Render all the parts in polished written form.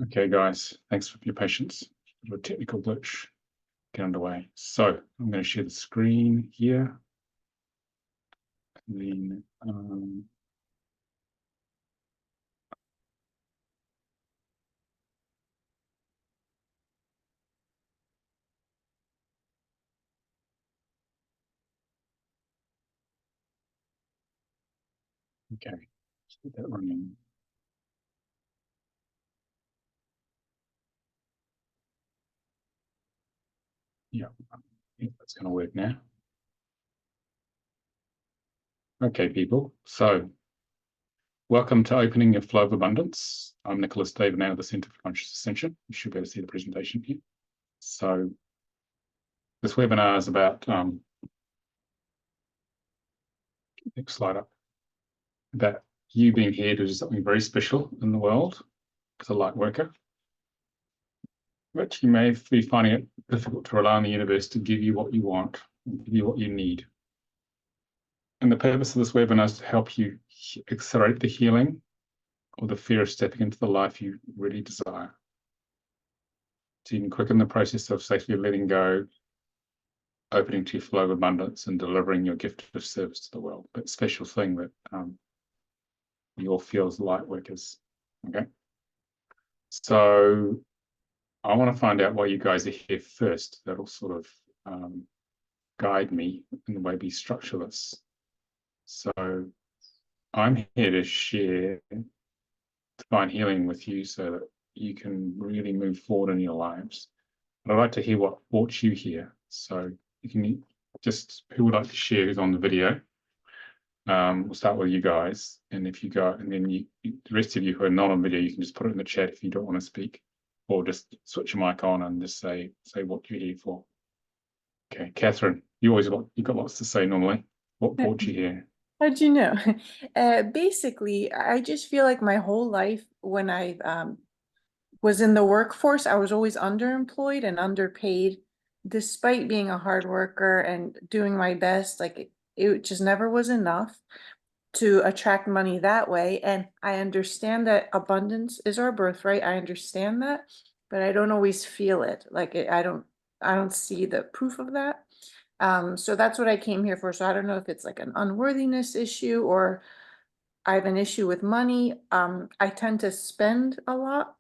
Okay, guys, thanks for your patience. A technical glitch. Get underway. So I'm going to share the screen here. And then okay, let's get that running. Yeah, I think that's going to work now. Okay, people. So welcome to Opening Your Flow of Abundance. I'm Nicolas David, now of the Center for Conscious Ascension. You should be able to see the presentation here. So this webinar is about, next slide up, about you being here to do something very special in the world as a light worker. But you may be finding it difficult to rely on the universe to give you what you want, and give you what you need. And the purpose of this webinar is to help you accelerate the healing or the fear of stepping into the life you really desire. So you can quicken the process of safely letting go, opening to your flow of abundance, and delivering your gift of service to the world. That special thing that you all feel as light workers. Okay. So I want to find out why you guys are here first. That'll sort of guide me in the way we structure this. So I'm here to share divine healing with you so that you can really move forward in your lives. But I'd like to hear what brought you here. So you can just, who would like to share who's on the video? We'll start with you guys. And if you go, and then the rest of you who are not on video, you can just put it in the chat if you don't want to speak, or just switch your mic on and just say what you're here for. Okay, Catherine, you've got lots to say normally. What brought you here? How'd you know? Basically, I just feel like my whole life when I was in the workforce, I was always underemployed and underpaid, despite being a hard worker and doing my best. Like it just never was enough to attract money that way. And I understand that abundance is our birthright. I understand that, but I don't always feel it. Like I don't see the proof of that. So that's what I came here for. So I don't know if it's like an unworthiness issue or I have an issue with money. I tend to spend a lot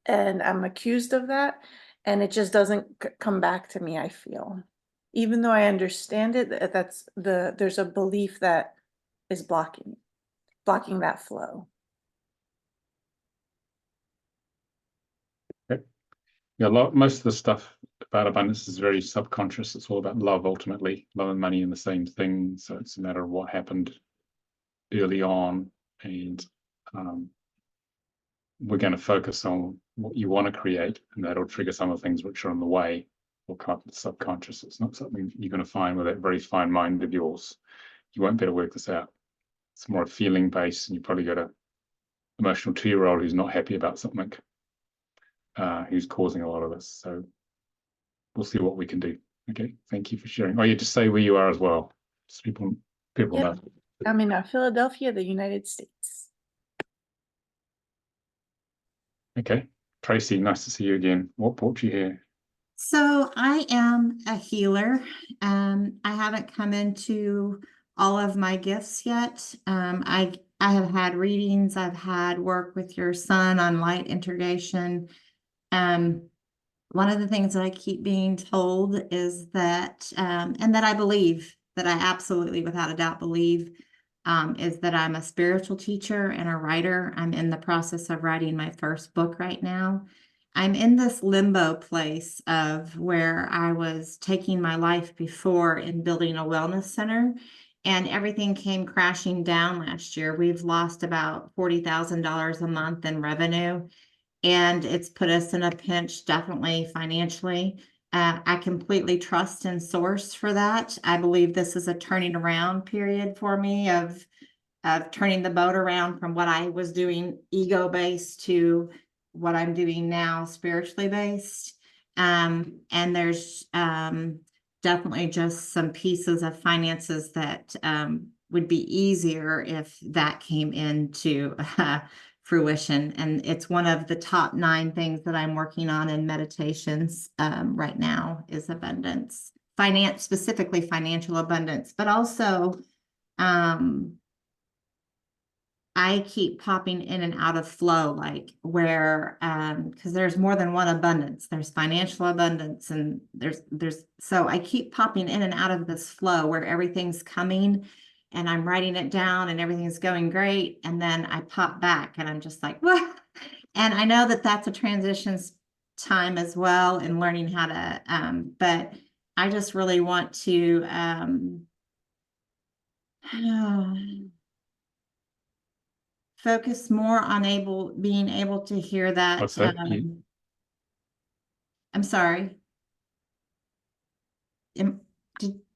and I'm accused of that. And it just doesn't come back to me, I feel. Even though I understand it, there's a belief that is blocking that flow. Okay. Yeah, most of the stuff about abundance is very subconscious. It's all about love, ultimately. Love and money and the same thing. So it's a matter of what happened early on. And we're going to focus on what you want to create, and that'll trigger some of the things which are in the way or come up with the subconscious. It's not something you're going to find with that very fine mind of yours. You won't be able to work this out. It's more a feeling based, and you probably got an emotional 2-year-old who's not happy about something, who's causing a lot of this. So we'll see what we can do. Okay, thank you for sharing. Oh, yeah, just say where you are as well, so people know. I'm in Philadelphia, the United States. Okay, Tracy, nice to see you again. What brought you here? So I am a healer. I haven't come into all of my gifts yet. I have had readings. I've had work with your son on light integration. One of the things that I keep being told is that, and that I believe, that I absolutely, without a doubt, believe, is that I'm a spiritual teacher and a writer. I'm in the process of writing my first book right now. I'm in this limbo place of where I was taking my life before in building a wellness center, and everything came crashing down last year. We've lost about $40,000 a month in revenue, and it's put us in a pinch, definitely financially. I completely trust in source for that. I believe this is a turning around period for me of turning the boat around from what I was doing ego-based to what I'm doing now spiritually based. And there's definitely just some pieces of finances that would be easier if that came into fruition. And it's one of the top 9 things that I'm working on in meditations right now is abundance, specifically financial abundance, but also I keep popping in and out of flow, like where, because there's more than one abundance. There's financial abundance and so I keep popping in and out of this flow where everything's coming and I'm writing it down and everything's going great. And then I pop back and I'm just like, what? And I know that that's a transition time as well and learning how to, but I just really want to, focus more on being able to hear that. What's that? I'm sorry.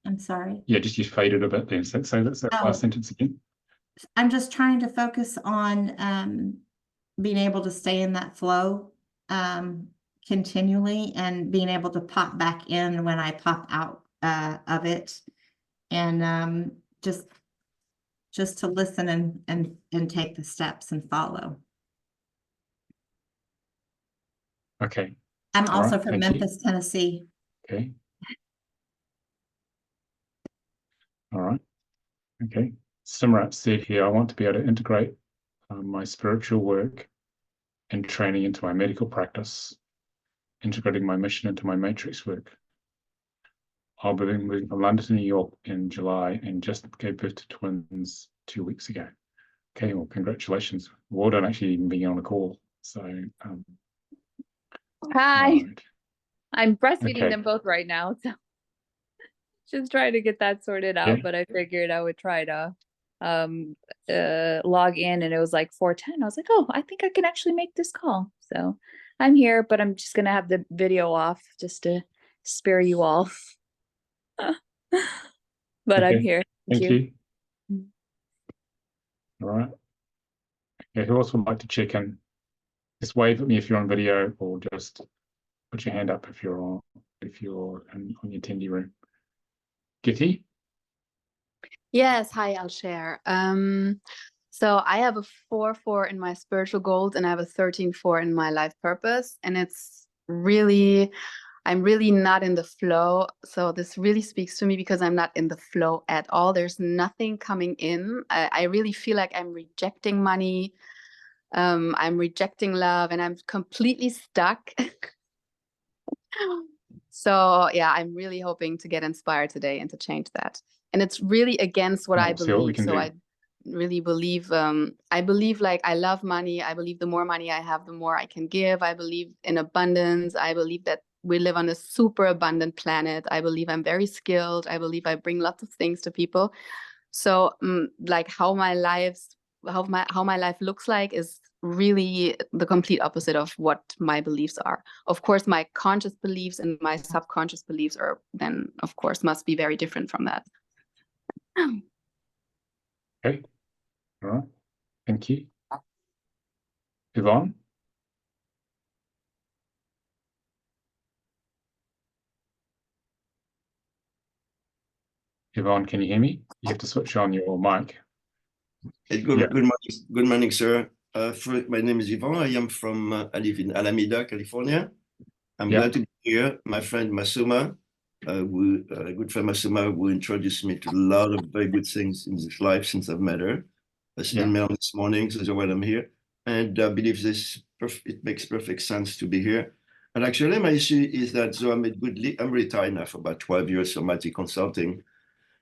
I'm sorry. Yeah, just you faded a bit then. So that's that last sentence again. I'm just trying to focus on being able to stay in that flow continually and being able to pop back in when I pop out of it, and just to listen and take the steps and follow. Okay. I'm All also right, from Memphis, Tennessee. Okay. All right. Okay. Simrat said here, I want to be able to integrate my spiritual work and training into my medical practice, integrating my mission into my matrix work. I'll be moving from London to New York in July and just gave birth to twins 2 weeks ago. Okay, well, congratulations. Well done actually even being on a call. So, Hi, right. I'm breastfeeding Okay. them both right now, so just trying to get that sorted out. Yeah. But I figured I would try to log in, and it was like 4:10. I was like, oh, I think I can actually make this call. So I'm here, but I'm just gonna have the video off just to spare you all. But I'm Okay. here. Thank you. Mm. All right. Okay, who else would like to check in? Just wave at me if you're on video, or just put your hand up if you're on your attendee room. Gitty? Yes, hi, I'll share. So I have a 4-4 in my spiritual goals and I have a 13-4 in my life purpose. And I'm really not in the flow. So this really speaks to me because I'm not in the flow at all. There's nothing coming in. I really feel like I'm rejecting money. I'm rejecting love and I'm completely stuck. So yeah, I'm really hoping to get inspired today and to change that. And it's really against what I See what we believe. can So do. I really believe, I believe like I love money. I believe the more money I have, the more I can give. I believe in abundance. I believe that we live on a super abundant planet. I believe I'm very skilled. I believe I bring lots of things to people. So like how my life looks like is really the complete opposite of what my beliefs are. Of course, my conscious beliefs and my subconscious beliefs are then, of course, must be very different from that. Okay. All right. Thank you. Yvonne? Yvonne, can you hear me? You have to switch on your mic. Hey, good morning, sir. My name is Yvonne. I live in Alameda, California. I'm glad to be here. My friend Masuma, good friend Masuma, who introduced me to a lot of very good things in this life since I've met her. I sent mail this morning, so that's why I'm here. And I believe it makes perfect sense to be here. And actually, my issue is that I'm retired now for about 12 years from IT consulting,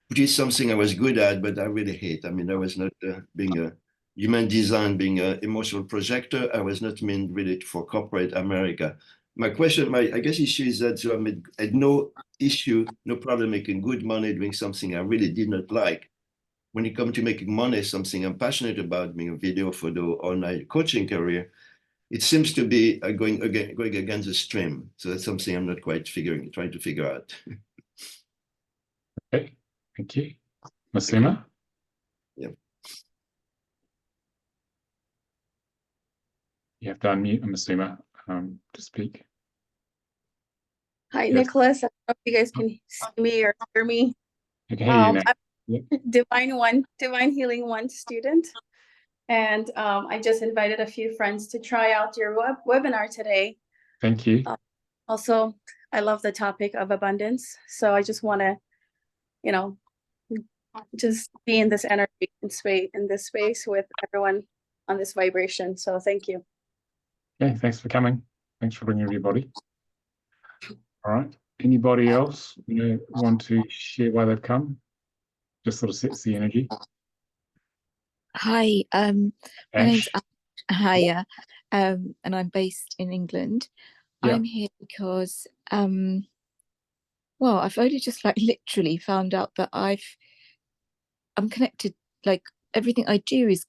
which is something I was good at, but I really hate. I mean, I was not being a human design, being an emotional projector. I was not meant really for corporate America. My issue is that I had no problem making good money doing something I really did not like. When it comes to making money, something I'm passionate about, being a video, photo, online coaching career, it seems to be going against the stream. So that's something I'm not quite trying to figure out. Okay, thank you. Masuma? Yeah. You have to unmute Masuma to speak. Hi, Yes. Nicolas. I don't know if you guys can see me or hear me. I can hear you now. I'm Divine Healing 1 student. And I just invited a few friends to try out your webinar today. Thank you. Also, I love the topic of abundance. So I just want to, you know, just be in this energy in this space with everyone on this vibration. So thank you. Okay, thanks for coming. Thanks for bringing everybody. All right. Anybody else want to share why they've come? Just sort of sets the energy. Hi, my name's Ash. Hiya, and I'm based in England. Yeah. I'm here because well, I've only just like literally found out that I'm connected, like everything I do is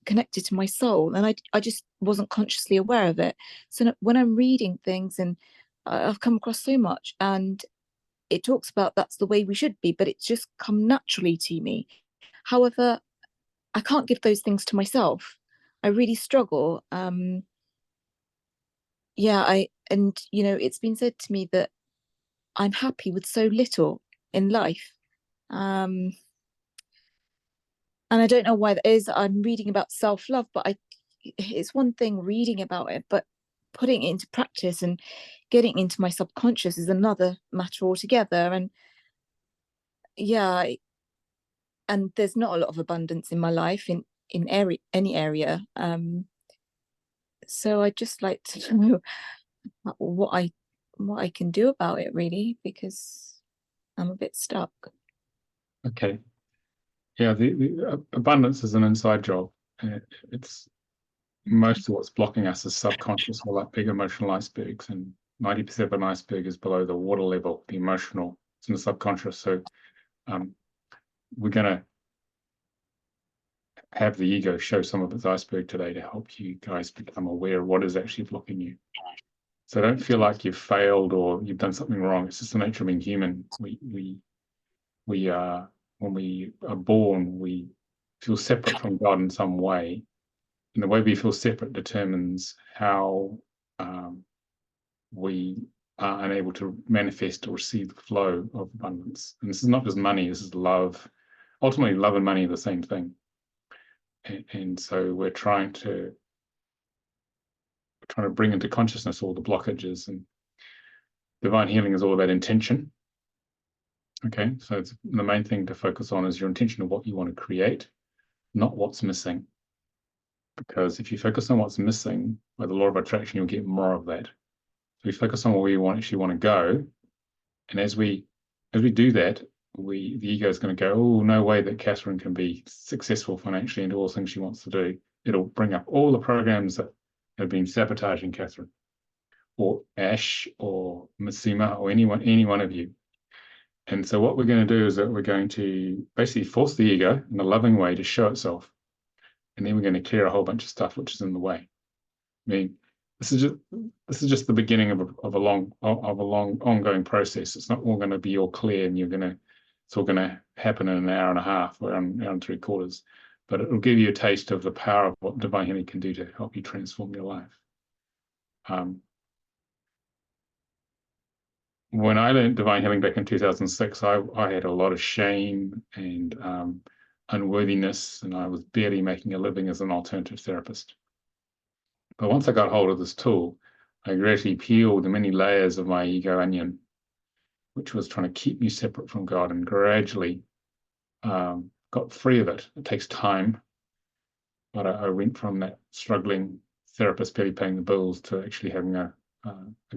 connected to my soul, and I just wasn't consciously aware of it. So when I'm reading things, and I've come across so much, and it talks about that's the way we should be, but it's just come naturally to me. However, I can't give those things to myself. I really struggle. Yeah, and you know, it's been said to me that I'm happy with so little in life. And I don't know why that is. I'm reading about self-love, but it's one thing reading about it, but putting it into practice and getting into my subconscious is another matter altogether. And yeah, and there's not a lot of abundance in my life in any area. So I'd just like to know what I can do about it, really, because I'm a bit stuck. Okay. Yeah, the abundance is an inside job. It's most of what's blocking us is subconscious, or like big emotional icebergs, and 90% of an iceberg is below the water level, the emotional. It's in the subconscious. So we're going to have the ego show some of its iceberg today to help you guys become aware of what is actually blocking you. So don't feel like you've failed or you've done something wrong. It's just the nature of being human. We are, when we are born, we feel separate from God in some way. And the way we feel separate determines how we are unable to manifest or receive the flow of abundance. And this is not just money, this is love. Ultimately, love and money are the same thing. And so we're trying to bring into consciousness all the blockages. And divine healing is all about intention. Okay, so the main thing to focus on is your intention of what you want to create, not what's missing. Because if you focus on what's missing, by the law of attraction, you'll get more of that. So we focus on where we actually want to go, and as we do that, the ego is going to go, oh, no way that Catherine can be successful financially and do all the things she wants to do. It'll bring up all the programs that have been sabotaging Catherine, or Ash, or Masima, or any one of you. And so what we're going to do is that we're going to basically force the ego in a loving way to show itself. And then we're going to clear a whole bunch of stuff which is in the way. I mean, this is just the beginning of a long ongoing process. It's not all going to be all clear, and it's all going to happen in an hour and a half or an hour and 3/4. But it will give you a taste of the power of what divine healing can do to help you transform your life. When I learned divine healing back in 2006, I had a lot of shame and unworthiness, and I was barely making a living as an alternative therapist. But once I got hold of this tool, I gradually peeled the many layers of my ego onion, which was trying to keep me separate from God, and gradually got free of it. It takes time, but I went from that struggling therapist barely paying the bills to actually having a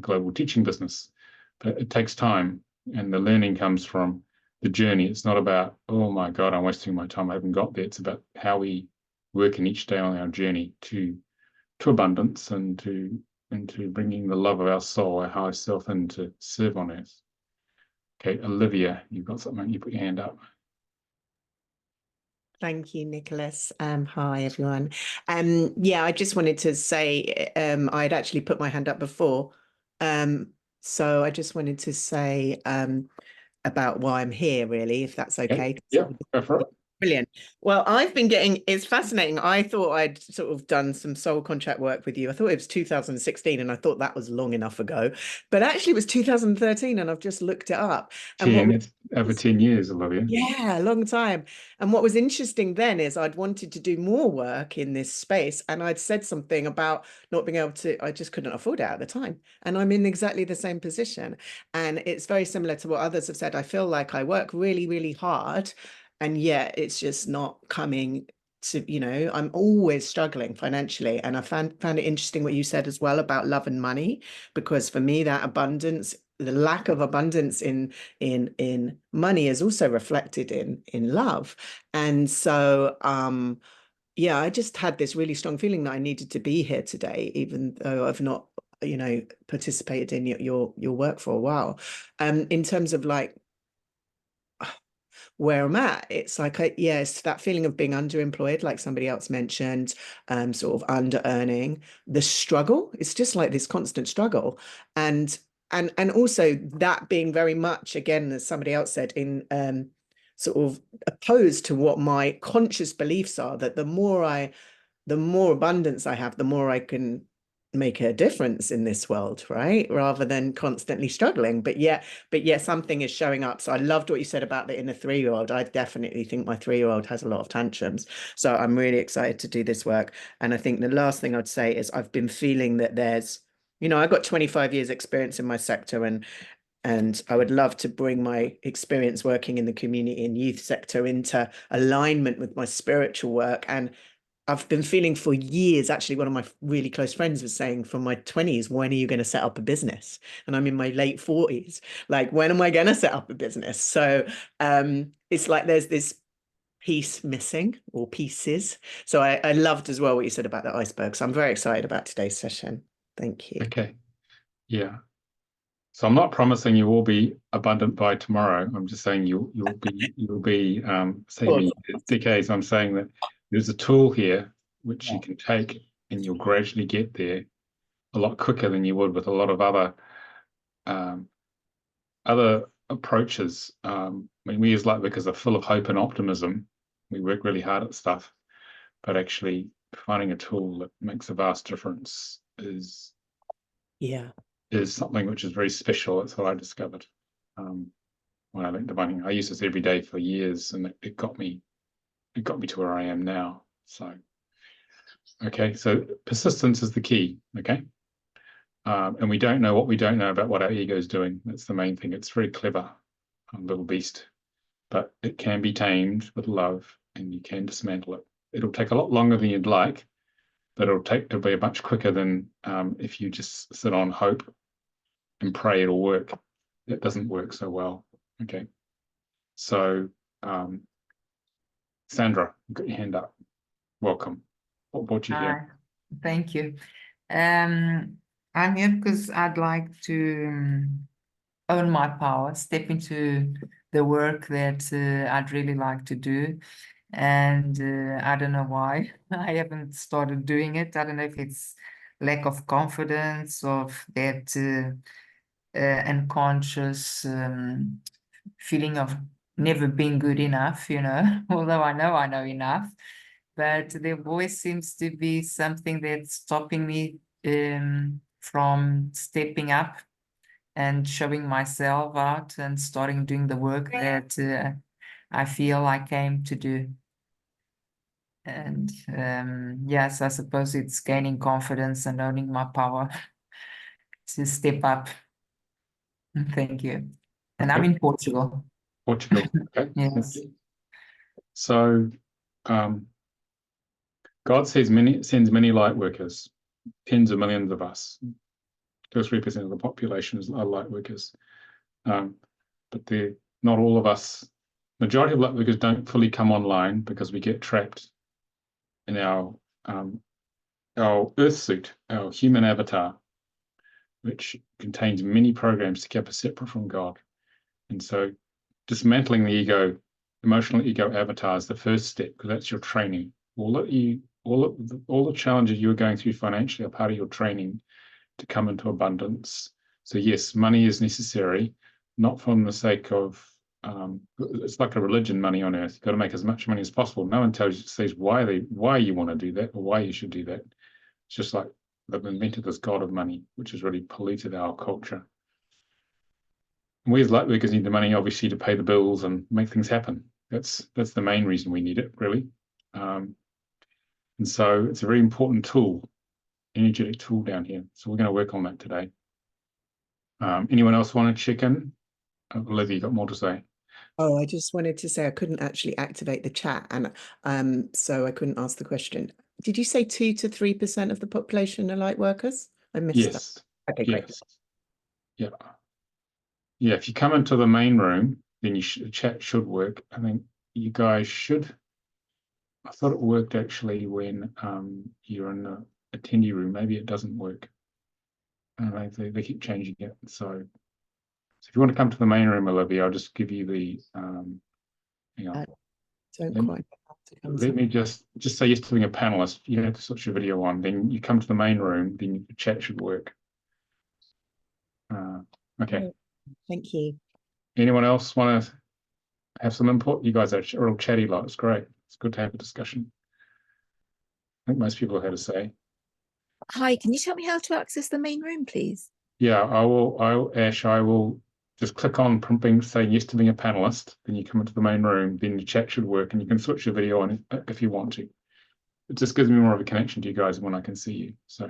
global teaching business. But it takes time, and the learning comes from the journey. It's not about, oh my God, I'm wasting my time, I haven't got there. It's about how we work in each day on our journey to abundance and to bringing the love of our soul, our higher self, in to serve on earth. Okay, Olivia, you've got something, you put your hand up. Thank you, Nicholas. Hi, everyone. Yeah, I just wanted to say I'd actually put my hand up before. So I just wanted to say about why I'm here, really, if that's okay. Yeah, go for it. Brilliant. Well, I've been it's fascinating. I thought I'd sort of done some soul contract work with you. I thought it was 2016 and I thought that was long enough ago, but actually it was 2013 and I've just looked it up. And what It's over 10 years, Olivia. Yeah, a long time. And what was interesting then is I'd wanted to do more work in this space and I'd said something about not being able to, I just couldn't afford it at the time. And I'm in exactly the same position. And it's very similar to what others have said. I feel like I work really, really hard and yet it's just not coming to, I'm always struggling financially. And I found it interesting what you said as well about love and money, because for me, that abundance, the lack of abundance in money is also reflected in love. And so yeah, I just had this really strong feeling that I needed to be here today, even though I've not participated in your work for a while. In terms of like where I'm at, it's like it's that feeling of being underemployed, like somebody else mentioned, sort of under earning, the struggle. It's just like this constant struggle, and also that being very much, again, as somebody else said, in sort of opposed to what my conscious beliefs are, that the more abundance I have, the more I can make a difference in this world, right? Rather than constantly struggling. But yeah, something is showing up. So I loved what you said about the inner 3-year-old. I definitely think my 3-year-old has a lot of tantrums. So I'm really excited to do this work. And I think the last thing I'd say is I've been feeling that there's, I got 25 years experience in my sector, and I would love to bring my experience working in the community and youth sector into alignment with my spiritual work. And I've been feeling for years, actually, one of my really close friends was saying from my 20s, when are you going to set up a business? And I'm in my late 40s. Like, when am I going to set up a business? So it's like there's this piece missing, or pieces. So I loved as well what you said about the iceberg. So I'm very excited about today's session. Thank you. Okay. Yeah. So I'm not promising you will be abundant by tomorrow. I'm just saying you'll be saving decades. I'm saying that there's a tool here which you can take and you'll gradually get there a lot quicker than you would with a lot of other approaches. I mean, we as Lightworkers are full of hope and optimism. We work really hard at stuff, but actually finding a tool that makes a vast difference is something which is very special. That's what I discovered when I learned divining. I used this every day for years, and it got me to where I am now. So, okay, so persistence is the key. Okay, and we don't know what we don't know about what our ego is doing. That's the main thing. It's very clever, little beast, but it can be tamed with love, and you can dismantle it. It'll take a lot longer than you'd like, but it'll be much quicker than if you just sit on hope and pray it'll work. It doesn't work so well. Okay. So, Sandra, you've got your hand up. Welcome. What brought you here? Thank you. I'm here because I'd like to own my power, step into the work that I'd really like to do. And I don't know why I haven't started doing it. I don't know if it's lack of confidence, of that unconscious feeling of never being good enough, although I know enough, but there always seems to be something that's stopping me from stepping up and showing myself out and starting doing the work that I feel I came to do. And yes, I suppose it's gaining confidence and owning my power to step up. Thank you. And I'm in Portugal. Portugal. Okay. Yes. So God sends many light workers, tens of millions of us. 2 or 3% of the population are light workers. But not all of us, majority of light workers don't fully come online because we get trapped in our earth suit, our human avatar, which contains many programs to keep us separate from God. And so dismantling the ego, emotional ego avatar is the first step, because that's your training. All the challenges you're going through financially are part of your training to come into abundance. So yes, money is necessary, not from the sake of it's like a religion, money on earth. You've got to make as much money as possible. No one says why you want to do that or why you should do that. It's just like they've invented this god of money, which has really polluted our culture. And we as light workers need the money, obviously, to pay the bills and make things happen. That's the main reason we need it, really. And so it's a very important tool, energetic tool down here. So we're going to work on that today. Anyone else want to check in? Olivia, you got more to say? Oh, I just wanted to say I couldn't actually activate the chat, and so I couldn't ask the question. Did you say 2 to 3% of the population are light workers? I missed that. Okay, great. Yes. Yeah. Yeah, if you come into the main room, then the chat should work. I think you guys should. I thought it worked actually when you're in the attendee room. Maybe it doesn't work. They keep changing it. So if you want to come to the main room, Olivia, I'll just give you the hang on. Let me just say yes to being a panelist. You have to switch your video on. Then you come to the main room. Then the chat should work. Okay. Thank you. Anyone else want to have some input? You guys are real chatty lot. It's great. It's good to have a discussion. I think most people have had a say. Hi, can you tell me how to access the main room, please? Yeah, I will just click on pumping, saying yes to being a panelist. Then you come into the main room. Then the chat should work, and you can switch your video on if you want to. It just gives me more of a connection to you guys when I can see you. So,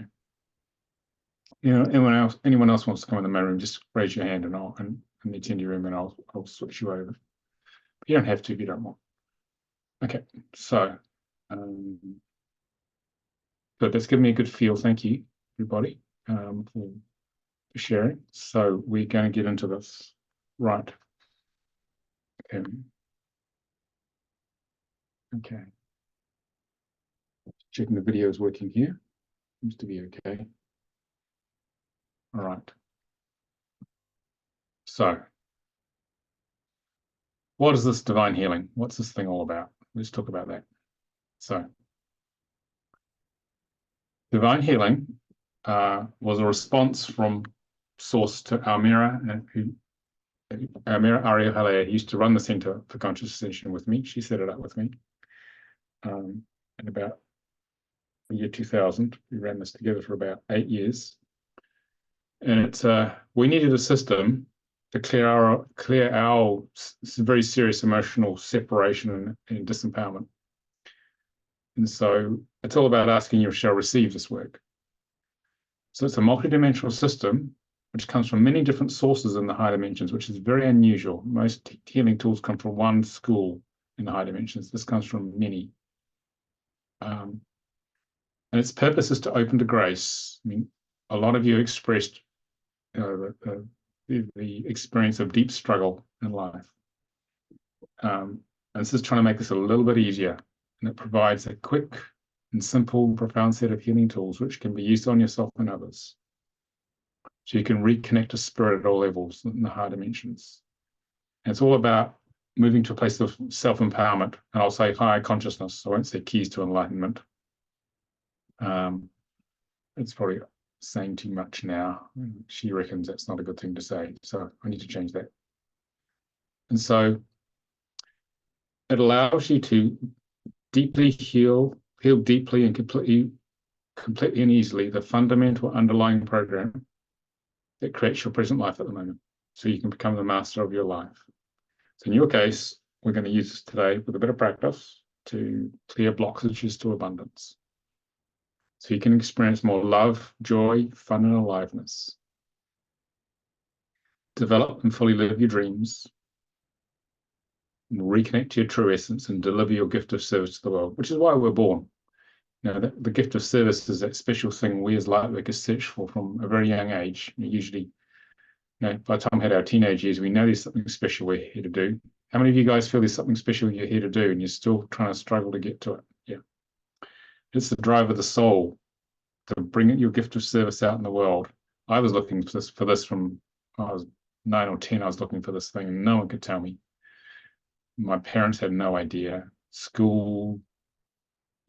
anyone else wants to come in the main room, just raise your hand, and I'll in the attendee room, and I'll switch you over. But you don't have to if you don't want. Okay, so but that's given me a good feel. Thank you, everybody, for sharing. So we're going to get into this, right? Okay. Checking the video is working here. Seems to be okay. All right. So, what is this divine healing? What's this thing all about? Let's talk about that. So, divine healing was a response from Source to Almira, and Almira Ariel used to run the Center for Conscious Ascension with me. She set it up with me. In about the year 2000, we ran this together for about 8 years. And it's we needed a system to clear our very serious emotional separation and disempowerment. And so it's all about asking you shall receive this work. So it's a multidimensional system which comes from many different sources in the high dimensions, which is very unusual. Most healing tools come from one school in the high dimensions. This comes from many. And its purpose is to open to grace. I mean, a lot of you expressed the experience of deep struggle in life. And this is trying to make this a little bit easier. And it provides a quick and simple, profound set of healing tools which can be used on yourself and others. So you can reconnect to spirit at all levels in the higher dimensions. And it's all about moving to a place of self-empowerment. And I'll say higher consciousness. I won't say keys to enlightenment. It's probably saying too much now. She reckons that's not a good thing to say. So I need to change that. And so it allows you to deeply heal deeply and completely and easily the fundamental underlying program that creates your present life at the moment, so you can become the master of your life. So in your case, we're going to use this today with a bit of practice to clear blockages to abundance, so you can experience more love, joy, fun, and aliveness. Develop and fully live your dreams, and reconnect to your true essence and deliver your gift of service to the world, which is why we're born. The gift of service is that special thing we as light workers search for from a very young age. Usually, by the time we had our teenage years, we know there's something special we're here to do. How many of you guys feel there's something special you're here to do and you're still trying to struggle to get to it? Yeah. It's the drive of the soul to bring your gift of service out in the world. I was looking for this from I was 9 or 10. I was looking for this thing and no one could tell me. My parents had no idea. School,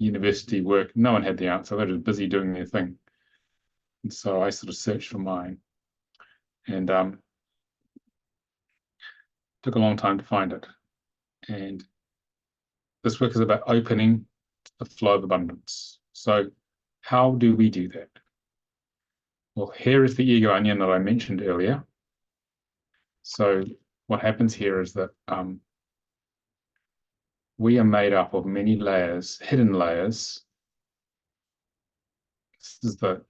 university, work, no one had the answer. They were just busy doing their thing. And so I sort of searched for mine. And Took a long time to find it. And this work is about opening the flow of abundance. So how do we do that? Well, here is the ego onion that I mentioned earlier. So what happens here is that we are made up of many layers, hidden layers. This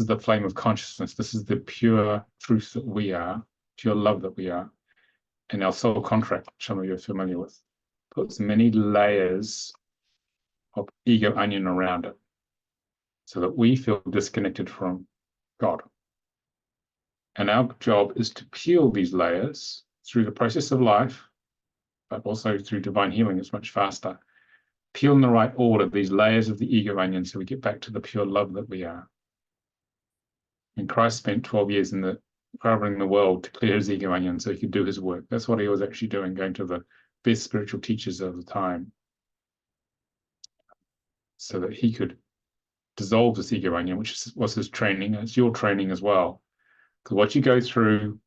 is the flame of consciousness. This is the pure truth that we are, pure love that we are. And our soul contract, which some of you are familiar with, puts many layers of ego onion around it so that we feel disconnected from God. And our job is to peel these layers through the process of life, but also through divine healing. It's much faster. Peel in the right order these layers of the ego onion so we get back to the pure love that we are. And Christ spent 12 years traveling the world to clear his ego onion so he could do his work. That's what he was actually doing, going to the best spiritual teachers of the time so that he could dissolve this ego onion, which was his training. It's your training as well. Because what you go through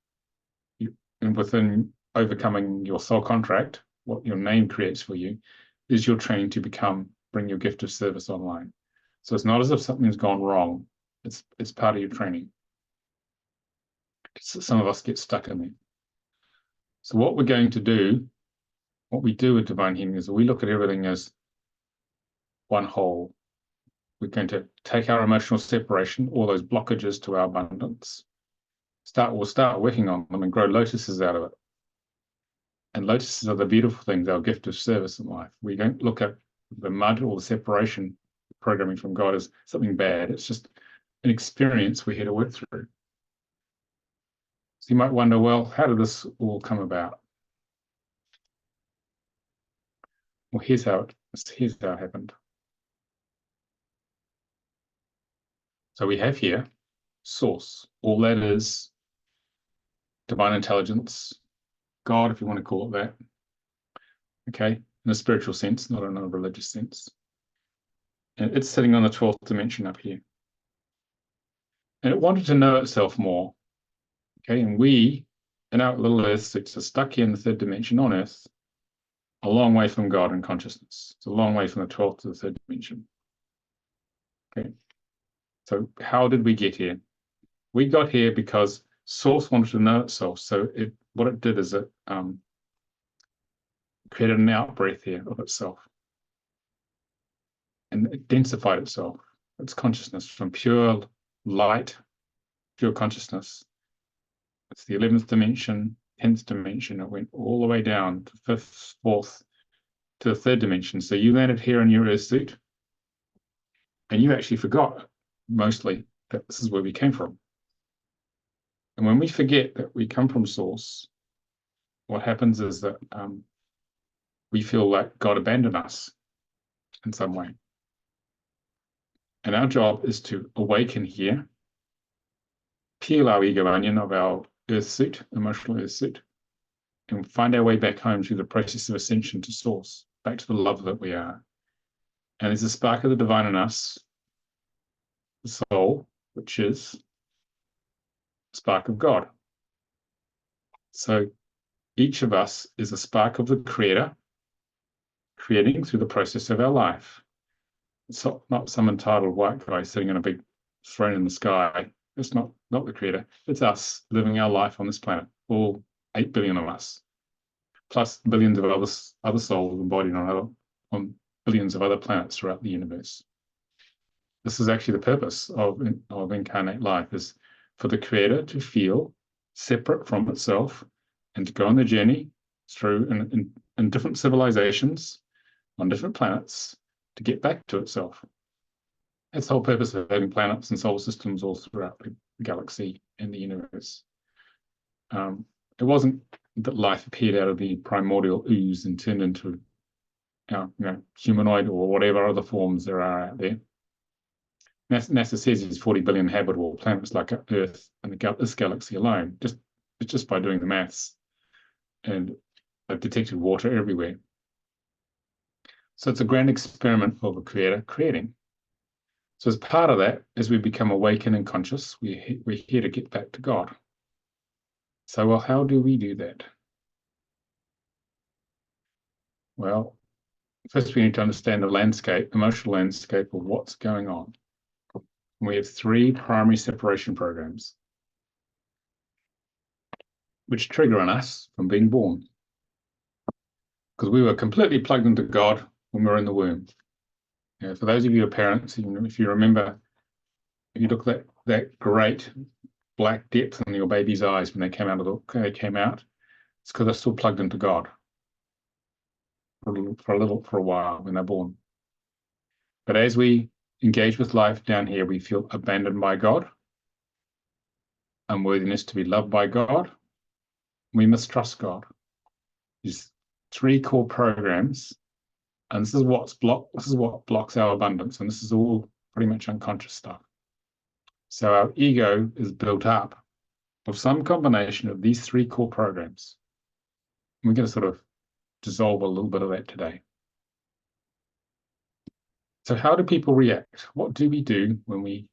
and within overcoming your soul contract, what your name creates for you, is your training to bring your gift of service online. So it's not as if something's gone wrong. It's part of your training. Some of us get stuck in there. So what we're going to do, what we do with divine healing is we look at everything as one whole. We're going to take our emotional separation, all those blockages to our abundance. We'll start working on them and grow lotuses out of it. And lotuses are the beautiful things, our gift of service in life. We don't look at the mud or the separation programming from God as something bad. It's just an experience we're here to work through. So you might wonder, well, how did this all come about? Well, here's how it happened. So we have here source. All that is divine intelligence, God, if you want to call it that. Okay, in a spiritual sense, not in a religious sense. And it's sitting on the 12th dimension up here. And it wanted to know itself more. Okay, and we, in our little earth suits, are stuck here in the 3rd dimension on earth, a long way from God and consciousness. It's a long way from the 12th to the 3rd dimension. Okay, so how did we get here? We got here because Source wanted to know itself. So what it did is it created an out-breath here of itself. And it densified itself, its consciousness, from pure light, pure consciousness. It's the 11th dimension, 10th dimension. It went all the way down to 5th, 4th, to the 3rd dimension. So you landed here in your earth suit, and you actually forgot, mostly, that this is where we came from. And when we forget that we come from Source, what happens is that we feel like God abandoned us in some way. And our job is to awaken here, peel our ego onion of our earth suit, emotional earth suit, and find our way back home through the process of ascension to Source, back to the love that we are. And there's a spark of the divine in us, the soul, which is the spark of God. So each of us is a spark of the Creator, creating through the process of our life. It's not some entitled white guy sitting on a big throne in the sky. It's not the Creator. It's us living our life on this planet, all 8 billion of us, plus billions of other souls embodied on billions of other planets throughout the universe. This is actually the purpose of incarnate life, is for the Creator to feel separate from itself and to go on the journey through in different civilizations on different planets to get back to itself. That's the whole purpose of having planets and solar systems all throughout the galaxy and the universe. It wasn't that life appeared out of the primordial ooze and turned into humanoid or whatever other forms there are out there. NASA says there's 40 billion habitable planets like Earth and this galaxy alone, just by doing the maths. And they've detected water everywhere. So it's a grand experiment of a Creator creating. So as part of that, as we become awakened and conscious, we're here to get back to God. So, well, how do we do that? Well, first we need to understand the landscape, emotional landscape of what's going on. We have 3 primary separation programs, which trigger on us from being born. Because we were completely plugged into God when we were in the womb. For those of you who are parents, if you remember, if you look at that great black depth in your baby's eyes when they came out, it's because they're still plugged into God for a while when they're born. But as we engage with life down here, we feel abandoned by God, unworthiness to be loved by God. We mistrust God. These 3 core programs, and this is what blocks our abundance, and this is all pretty much unconscious stuff. So our ego is built up of some combination of these 3 core programs. We're going to sort of dissolve a little bit of that today. So how do people react? What do we do when we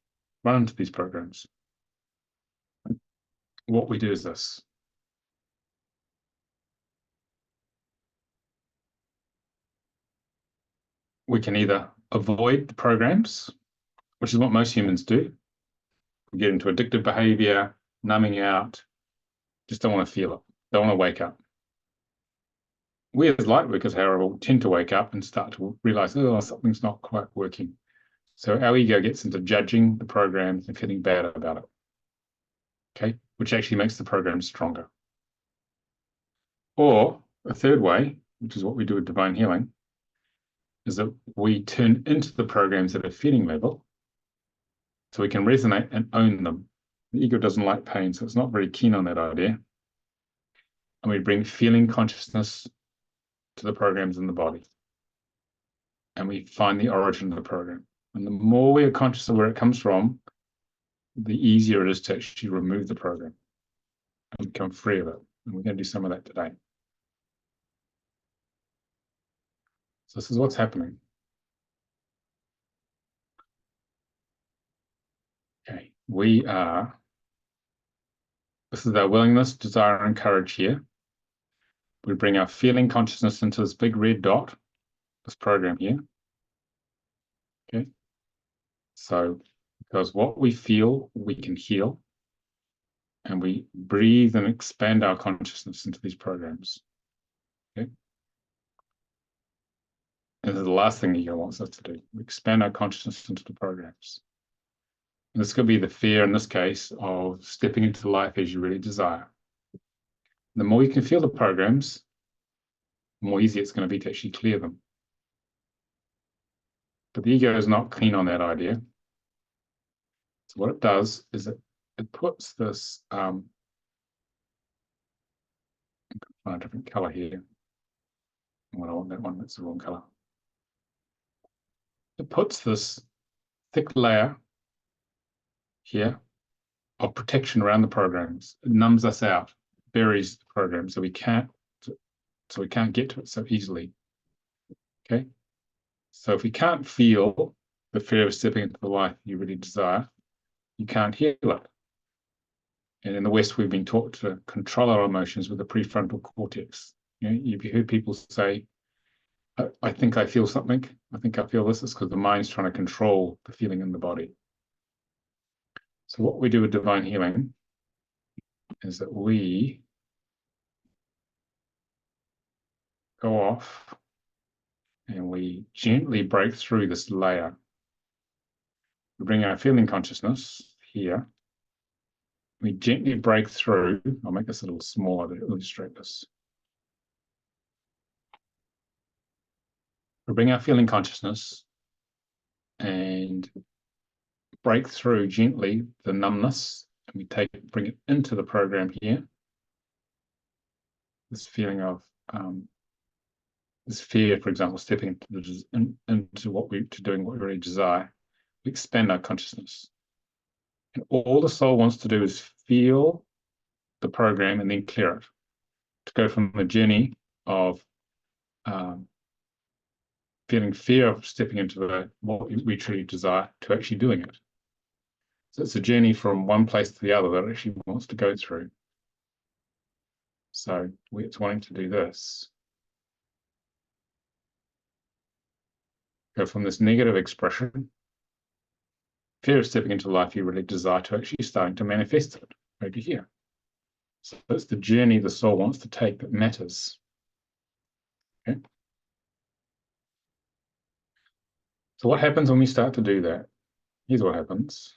run into these programs? What we do is this. We can either avoid the programs, which is what most humans do. We get into addictive behavior, numbing out, just don't want to feel it, don't want to wake up. We as light workers, however, tend to wake up and start to realize, oh, something's not quite working. So our ego gets into judging the program and feeling bad about it. Okay, which actually makes the program stronger. Or a third way, which is what we do with divine healing, is that we turn into the programs at a feeling level so we can resonate and own them. The ego doesn't like pain, so it's not very keen on that idea. And we bring feeling consciousness to the programs in the body. And we find the origin of the program. And the more we are conscious of where it comes from, the easier it is to actually remove the program and become free of it. And we're going to do some of that today. So this is what's happening. Okay, this is our willingness, desire, and courage here. We bring our feeling consciousness into this big red dot, this program here. Okay. So, because what we feel, we can heal. And we breathe and expand our consciousness into these programs. Okay. And this is the last thing the ego wants us to do. We expand our consciousness into the programs. And this could be the fear, in this case, of stepping into life as you really desire. The more you can feel the programs, the more easy it's going to be to actually clear them. But the ego is not keen on that idea. So what it does is it puts this, find a different color here. I want that one, that's the wrong color. It puts this thick layer here of protection around the programs. It numbs us out, buries the program, so we can't get to it so easily. Okay, so if we can't feel the fear of stepping into the life you really desire, you can't heal it. And in the West, we've been taught to control our emotions with the prefrontal cortex. You've heard people say, I think I feel something. I think I feel this. It's because the mind's trying to control the feeling in the body. So what we do with divine healing is that we go off and we gently break through this layer. We bring our feeling consciousness here. We gently break through. I'll make this a little smaller to illustrate this. We bring our feeling consciousness and break through gently the numbness, and we bring it into the program here. This feeling of this fear, for example, stepping into doing what we really desire. We expand our consciousness, and all the soul wants to do is feel the program and then clear it. To go from the journey of feeling fear of stepping into what we truly desire to actually doing it. So it's a journey from one place to the other that it actually wants to go through. So it's wanting to do this. go from this negative expression, fear of stepping into life you really desire, to actually starting to manifest it over here. So that's the journey the soul wants to take that matters. Okay. So what happens when we start to do that? Here's what happens.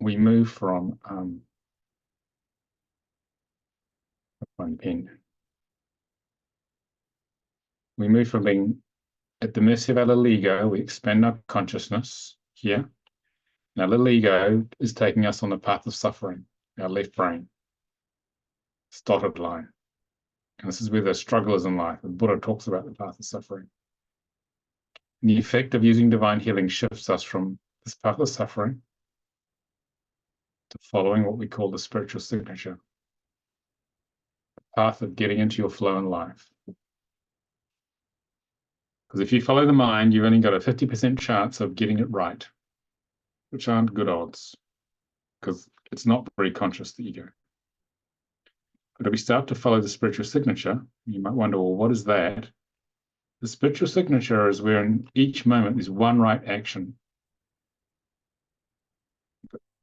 We move from one pen. We move from being at the mercy of our little ego, we expand our consciousness here. Now, little ego is taking us on the path of suffering, our left brain, dotted line. And this is where the struggle is in life. The Buddha talks about the path of suffering. And the effect of using divine healing shifts us from this path of suffering to following what we call the spiritual signature, the path of getting into your flow in life. Because if you follow the mind, you've only got a 50% chance of getting it right, which aren't good odds, because it's not very conscious, the ego. But if we start to follow the spiritual signature, you might wonder, well, what is that? The spiritual signature is where in each moment there's one right action.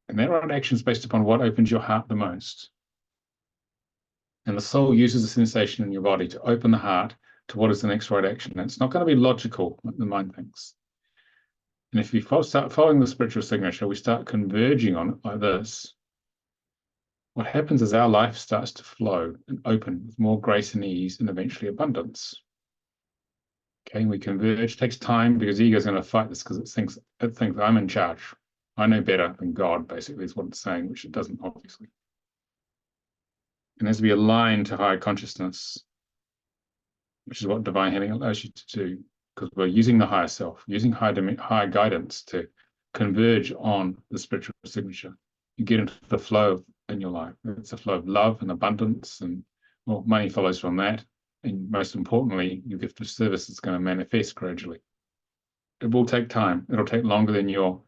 And that right action is based upon what opens your heart the most. And the soul uses the sensation in your body to open the heart to what is the next right action. And it's not going to be logical, like the mind thinks. And if we start following the spiritual signature, we start converging on it like this. What happens is our life starts to flow and open with more grace and ease and eventually abundance. Okay, we converge. It takes time because the ego is going to fight this because it thinks I'm in charge. I know better than God, basically, is what it's saying, which it doesn't, obviously. And as we align to higher consciousness, which is what divine healing allows you to do, because we're using the higher self, using higher guidance to converge on the spiritual signature. You get into the flow in your life. It's a flow of love and abundance, and well, money follows from that. And most importantly, your gift of service is going to manifest gradually. It will take time. It'll take longer than you're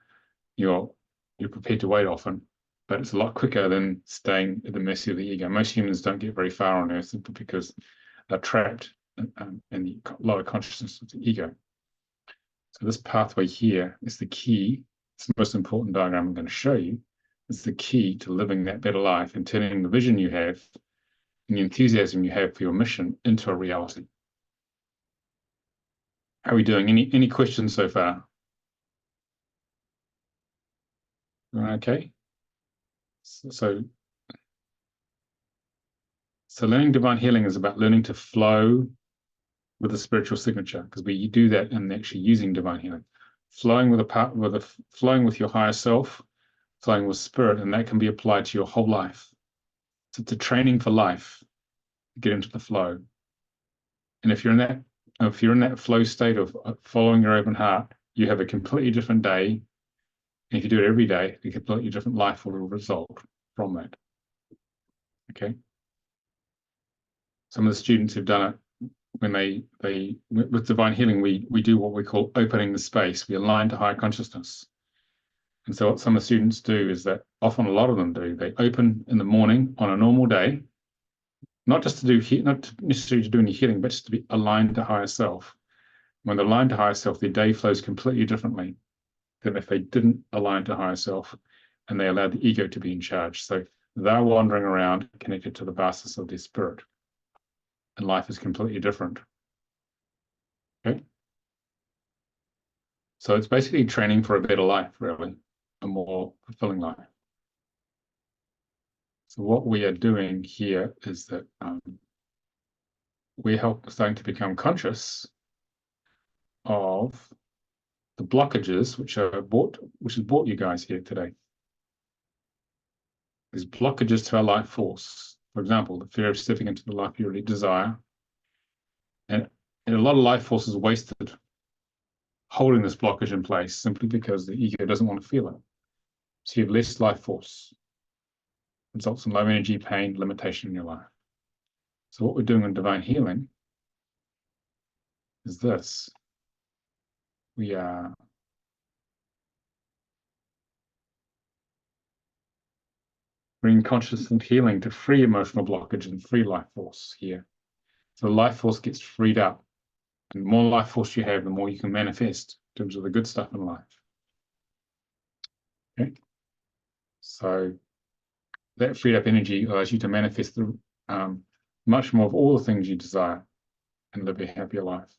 prepared to wait often, but it's a lot quicker than staying at the mercy of the ego. Most humans don't get very far on earth simply because they're trapped in the lower consciousness of the ego. So this pathway here is the key. It's the most important diagram I'm going to show you. It's the key to living that better life and turning the vision you have and the enthusiasm you have for your mission into a reality. How are we doing? Any questions so far? Okay. So learning divine healing is about learning to flow with a spiritual signature, because we do that in actually using divine healing, flowing with your higher self, flowing with spirit, and that can be applied to your whole life. So it's a training for life to get into the flow. And if you're in that flow state of following your open heart, you have a completely different day. And if you do it every day, a completely different life will result from that. Okay. Some of the students who've done it, when they with divine healing, we do what we call opening the space. We align to higher consciousness. And so what some of the students do is that often a lot of them do, they open in the morning on a normal day, not necessarily to do any healing, but just to be aligned to higher self. When they're aligned to higher self, their day flows completely differently than if they didn't align to higher self and they allowed the ego to be in charge. So they're wandering around connected to the vastness of their spirit. And life is completely different. Okay. So it's basically training for a better life, really, a more fulfilling life. So what we are doing here is that we're starting to become conscious of the blockages which has brought you guys here today. There's blockages to our life force. For example, the fear of stepping into the life you really desire. And a lot of life force is wasted holding this blockage in place simply because the ego doesn't want to feel it. So you have less life force. Results in low energy, pain, limitation in your life. So what we're doing in divine healing is this. We are bringing conscious and healing to free emotional blockage and free life force here. So life force gets freed up And the more life force you have, the more you can manifest in terms of the good stuff in life. Okay. So that freed up energy allows you to manifest much more of all the things you desire and live a happier life.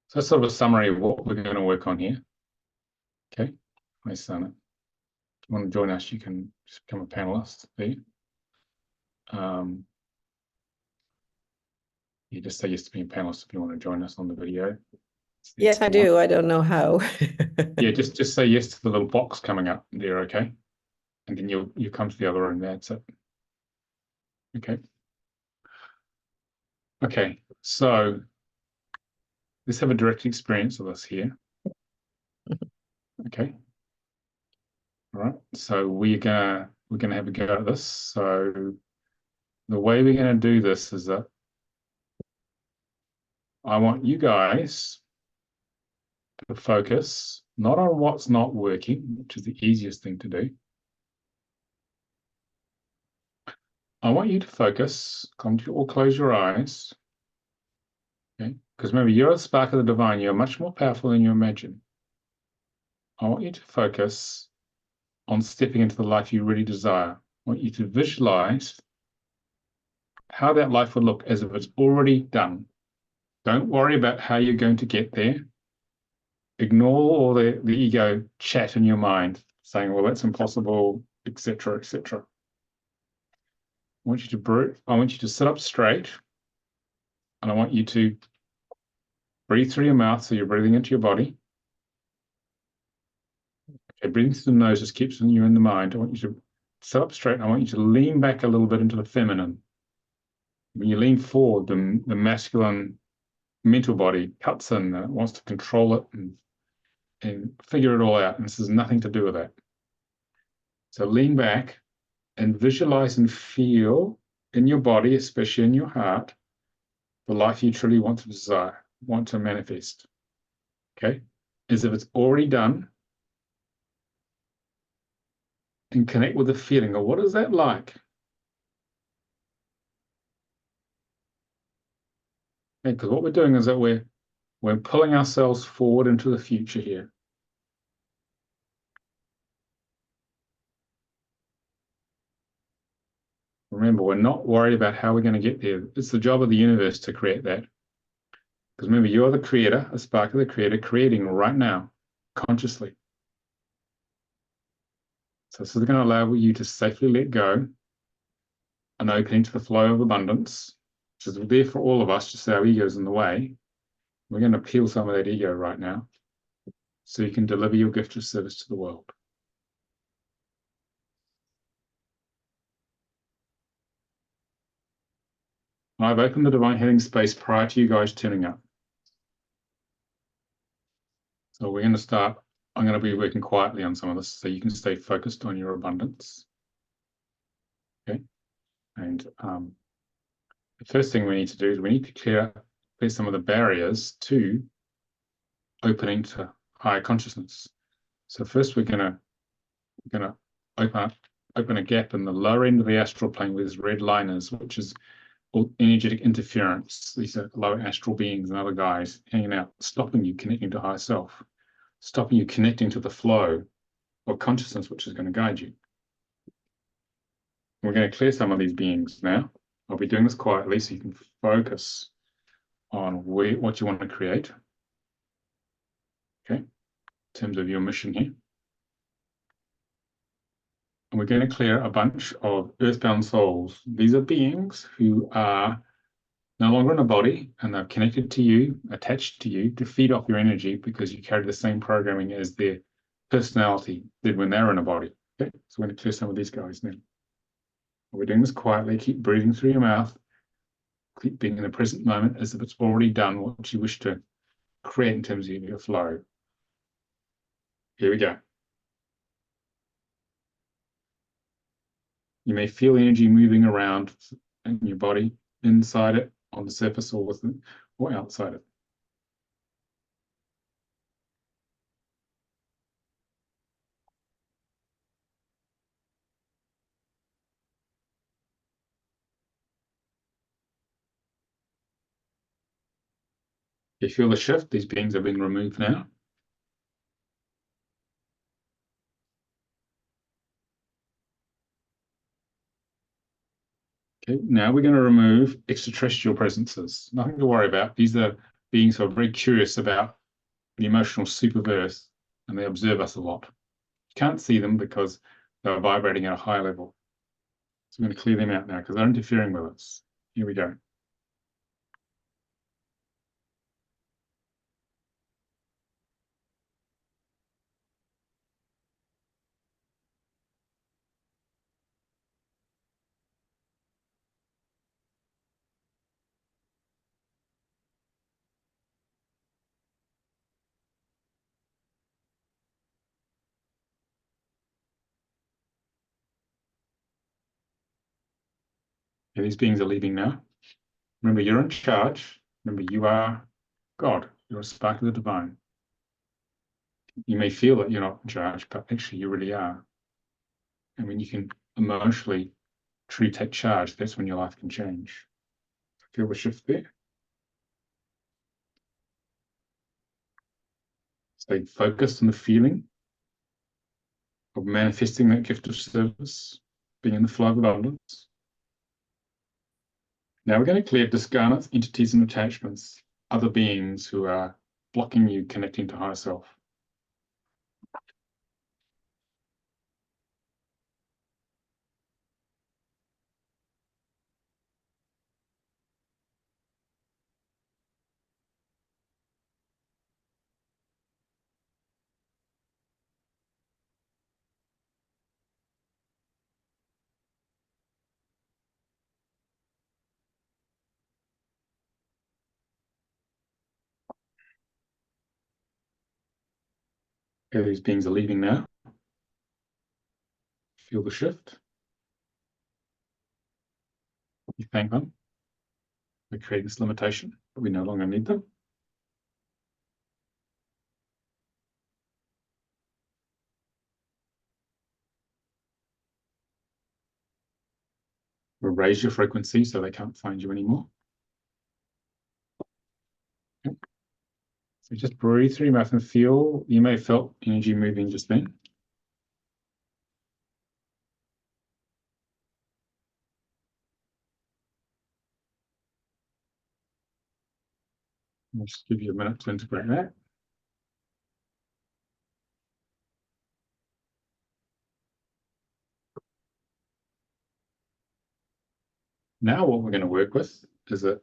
So that's sort of a summary of what we're going to work on here. Okay. Nice, Sana. If you want to join us, you can just become a panelist there. You just say yes to being a panelist if you want to join us on the video. Yes, I do. I don't know how. Yeah, just say yes to the little box coming up there, okay? And then you come to the other room. That's it. Okay. Okay, so let's have a direct experience of this here. Okay. All right. So we're gonna have a go at this. So the way we're gonna do this is that I want you guys to focus not on what's not working, which is the easiest thing to do. I want you to focus, come to or close your eyes. Okay, because remember, you're a spark of the divine, you're much more powerful than you imagine. I want you to focus on stepping into the life you really desire. I want you to visualize how that life would look as if it's already done. Don't worry about how you're going to get there. Ignore all the ego chat in your mind saying, well, that's impossible, etc., etc. I want you to sit up straight, and I want you to breathe through your mouth, so you're breathing into your body. Okay, breathing through the nose just keeps you in the mind. I want you to sit up straight, and I want you to lean back a little bit into the feminine. When you lean forward, the masculine mental body cuts in and it wants to control it and figure it all out. And this has nothing to do with that. So lean back and visualize and feel in your body, especially in your heart, the life you truly want to desire, want to manifest. Okay? As if it's already done. And connect with the feeling of what is that like? Because what we're doing is that we're pulling ourselves forward into the future here. Remember, we're not worried about how we're going to get there. It's the job of the universe to create that. Because remember, you're the creator, a spark of the creator, creating right now, consciously. So this is going to allow you to safely let go and open into the flow of abundance, which is there for all of us, just our ego's in the way. We're going to peel some of that ego right now so you can deliver your gift of service to the world. I've opened the divine healing space prior to you guys turning up. So we're going to start. I'm going to be working quietly on some of this so you can stay focused on your abundance. Okay. And the first thing we need to do is we need to clear some of the barriers to opening to higher consciousness. So first we're going to open a gap in the lower end of the astral plane where there's red line is, which is energetic interference. These are lower astral beings and other guys hanging out, stopping you connecting to higher self, stopping you connecting to the flow of consciousness, which is going to guide you. We're going to clear some of these beings now. I'll be doing this quietly so you can focus on what you want to create. Okay, in terms of your mission here. And we're going to clear a bunch of earthbound souls. These are beings who are no longer in a body and they're connected to you, attached to you to feed off your energy because you carry the same programming as their personality did when they're in a body. Okay, so we're going to clear some of these guys now. We're doing this quietly. Keep breathing through your mouth. Keep being in the present moment as if it's already done what you wish to create in terms of your flow. Here we go. You may feel energy moving around in your body, inside it, on the surface, or within, or outside it. You feel the shift? These beings have been removed now. Okay, now we're going to remove extraterrestrial presences. Nothing to worry about. These are beings who are very curious about the emotional superverse, and they observe us a lot. You can't see them because they're vibrating at a high level. So I'm going to clear them out now because they're interfering with us. Here we go. Okay, these beings are leaving now. Remember, you're in charge. Remember, you are God. You're a spark of the divine. You may feel that you're not in charge, but actually you really are. And when you can emotionally truly take charge, that's when your life can change. Feel the shift there. Stay focused on the feeling of manifesting that gift of service, being in the flow of abundance. Now we're going to clear discarnates, entities, and attachments, other beings who are blocking you connecting to higher self. Okay, these beings are leaving now. Feel the shift. You thank them. We create this limitation, but we no longer need them. We'll raise your frequency so they can't find you anymore. Okay. So just breathe through your mouth and feel, you may have felt energy moving just then. I'll just give you a minute to integrate that. Now what we're going to work with is that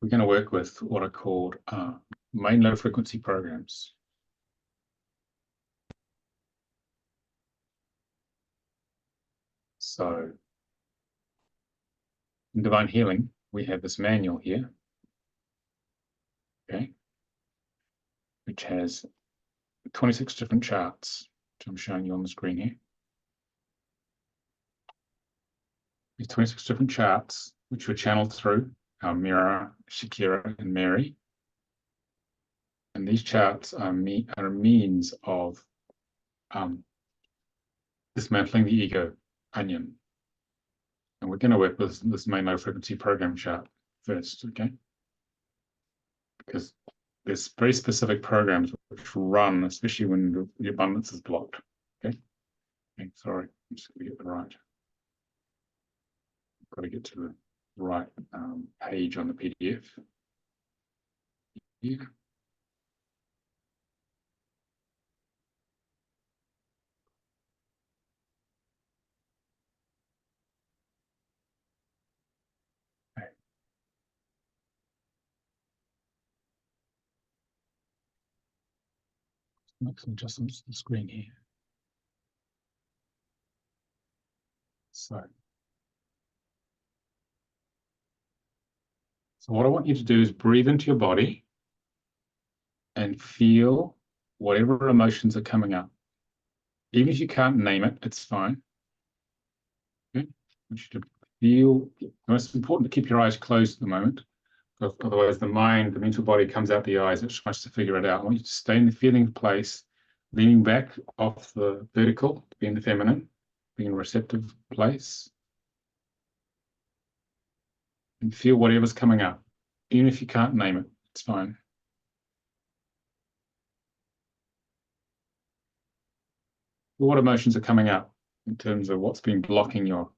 we're going to work with what are called main low frequency programs. So in Divine Healing, we have this manual here, okay, which has 26 different charts, which I'm showing you on the screen here. These 26 different charts, which were channeled through our Mira, Shakira, and Mary. And these charts are a means of dismantling the ego onion. And we're going to work with this main low frequency program chart first, okay? Because there's very specific programs which run, especially when the abundance is blocked, okay? Sorry, I'm just going to get the right. Got to get to the right page on the PDF. Yeah. Okay. Make some adjustments to the screen here. So what I want you to do is breathe into your body and feel whatever emotions are coming up. Even if you can't name it, it's fine. Okay? I want you to feel, it's important to keep your eyes closed at the moment, because otherwise the mind, the mental body comes out the eyes, it tries to figure it out. I want you to stay in the feeling place, leaning back off the vertical, be in the feminine, be in a receptive place. and feel whatever's coming up. Even if you can't name it, it's fine. What emotions are coming up in terms of what's been blocking your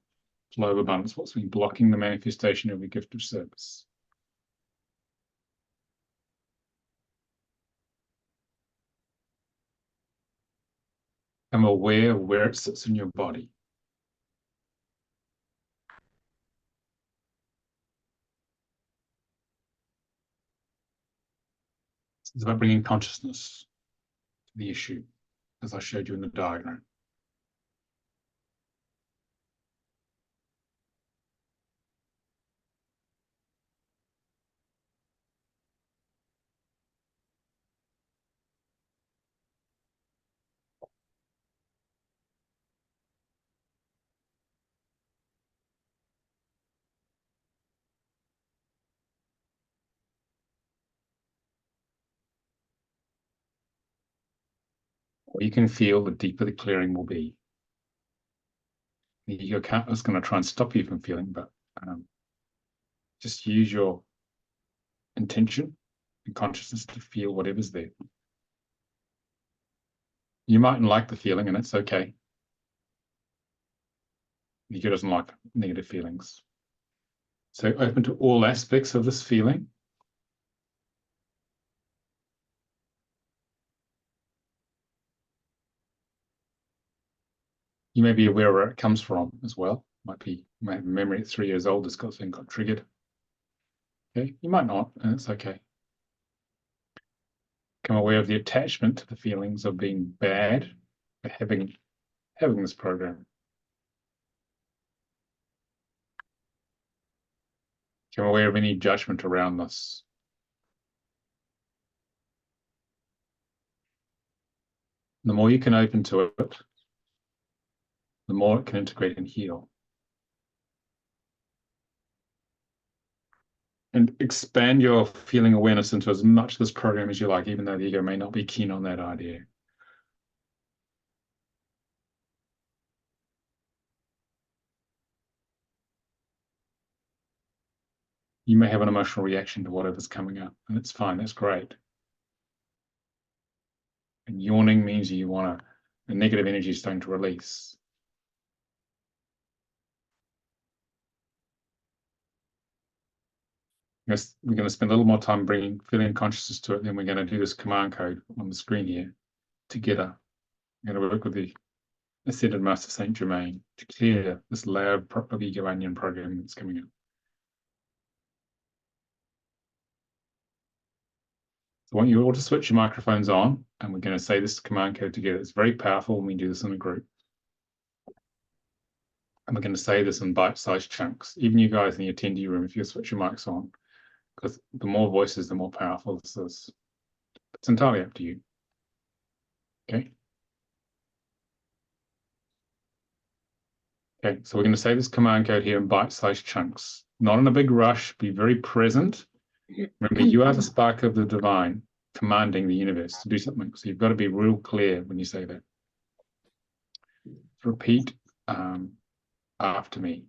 flow of abundance, what's been blocking the manifestation of your gift of service? I'm aware of where it sits in your body. It's about bringing consciousness to the issue, as I showed you in the diagram. You can feel the deeper the clearing will be. The ego is going to try and stop you from feeling, but just use your intention and consciousness to feel whatever's there. You mightn't like the feeling, and it's okay. The ego doesn't like negative feelings. So open to all aspects of this feeling. You may be aware where it comes from as well. Might have a memory at 3 years old that's got triggered. Okay, you might not, and it's okay. Become aware of the attachment to the feelings of being bad for having this program. Become aware of any judgment around this. The more you can open to it, the more it can integrate and heal. And expand your feeling awareness into as much of this program as you like, even though the ego may not be keen on that idea. You may have an emotional reaction to whatever's coming up, and it's fine, that's great. And yawning means the negative energy is starting to release. We're going to spend a little more time feeling consciousness to it, then we're going to do this command code on the screen here together. We're going to work with the Ascended Master Saint Germain to clear this layer of ego onion programming that's coming up. So I want you all to switch your microphones on, and we're going to say this command code together. It's very powerful when we do this in a group. And we're going to say this in bite-sized chunks. Even you guys in the attendee room, if you switch your mics on, because the more voices, the more powerful this is. It's entirely up to you. Okay? Okay, so we're going to say this command code here in bite-sized chunks. Not in a big rush, be very present. Remember, you are the spark of the divine, commanding the universe to do something. So you've got to be real clear when you say that. Repeat after me.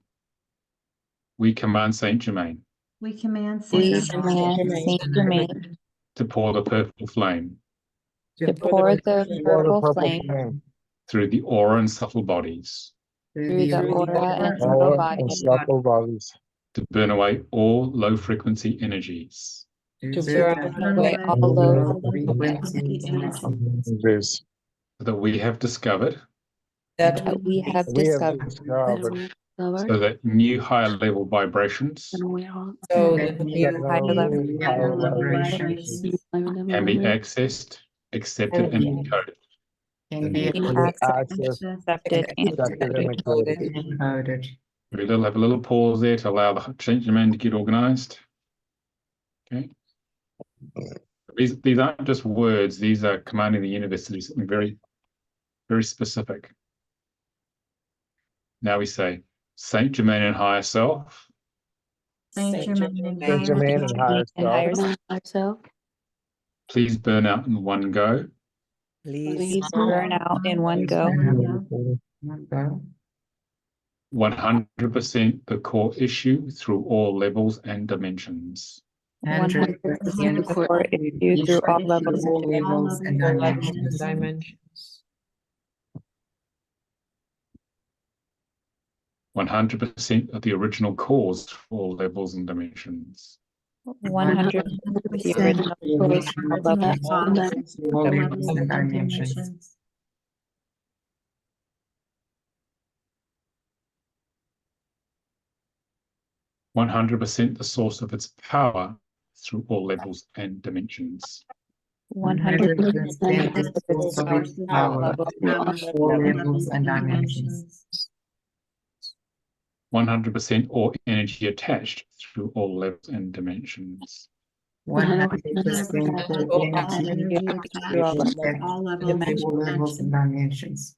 We command Saint Germain. We command We Saint command Saint Germain To pour the purple flame. to pour the purple flame Through the aura and subtle bodies. through the aura and subtle bodies. To burn away all low frequency energies. To burn away all low frequency So that we have discovered. that we have discovered. So that new higher level vibrations So new higher level vibrations can be accessed, accepted, and encoded. can be accessed, accepted, and encoded. We'll have a little pause there to allow the Saint Germain to get organized. Okay. These aren't just words, these are commanding the universe to do something very, very specific. Now we say, Saint Germain and higher self. Saint Germain and higher self. Please burn out in one go. Please burn out in one go. 100% the core issue through all levels and dimensions. 100% the core issue through all levels all levels and dimensions. Dimensions. 100% of the original cause for all levels and dimensions. 100% the original cause through all levels and dimensions. 100% the source of its power through all levels and dimensions. 100% the source of its power through all levels and dimensions. 100% all energy attached through all levels and dimensions. 100% all energy through all levels all levels and dimensions.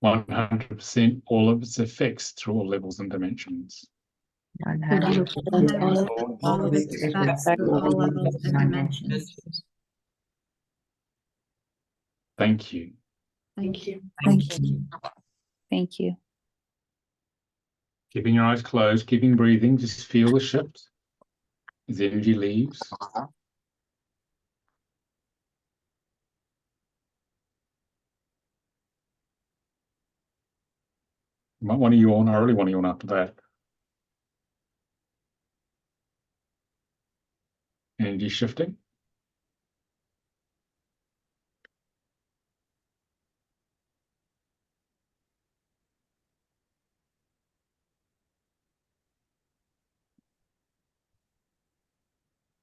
100% all of its effects through all levels and dimensions. 100% all of its effects through all levels and dimensions. Thank you. Thank you. Thank you. Thank you. Keeping your eyes closed, keeping breathing, just feel the shift as the energy leaves. You might want to yawn. I really want to yawn after that. Energy shifting.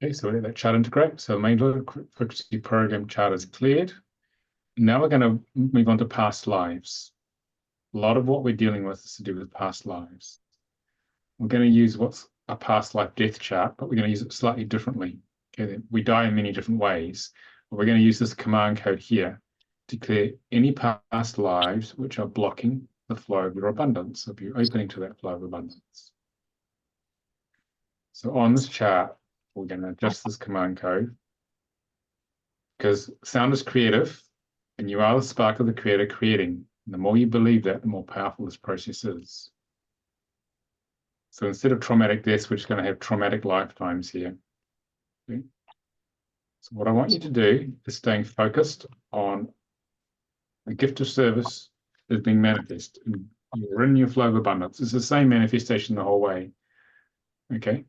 Okay, so we let that chart integrate. So the main frequency program chart is cleared. Now we're going to move on to past lives. A lot of what we're dealing with is to do with past lives. We're going to use what's a past life death chart, but we're going to use it slightly differently. Okay, we die in many different ways. But we're going to use this command code here to clear any past lives which are blocking the flow of your abundance, of your opening to that flow of abundance. So on this chart, we're going to adjust this command code because sound is creative and you are the spark of the creator creating. And the more you believe that, the more powerful this process is. So instead of traumatic deaths, we're just going to have traumatic lifetimes here. Okay. So what I want you to do is staying focused on the gift of service is being manifest. And you're in your flow of abundance. It's the same manifestation the whole way. Okay.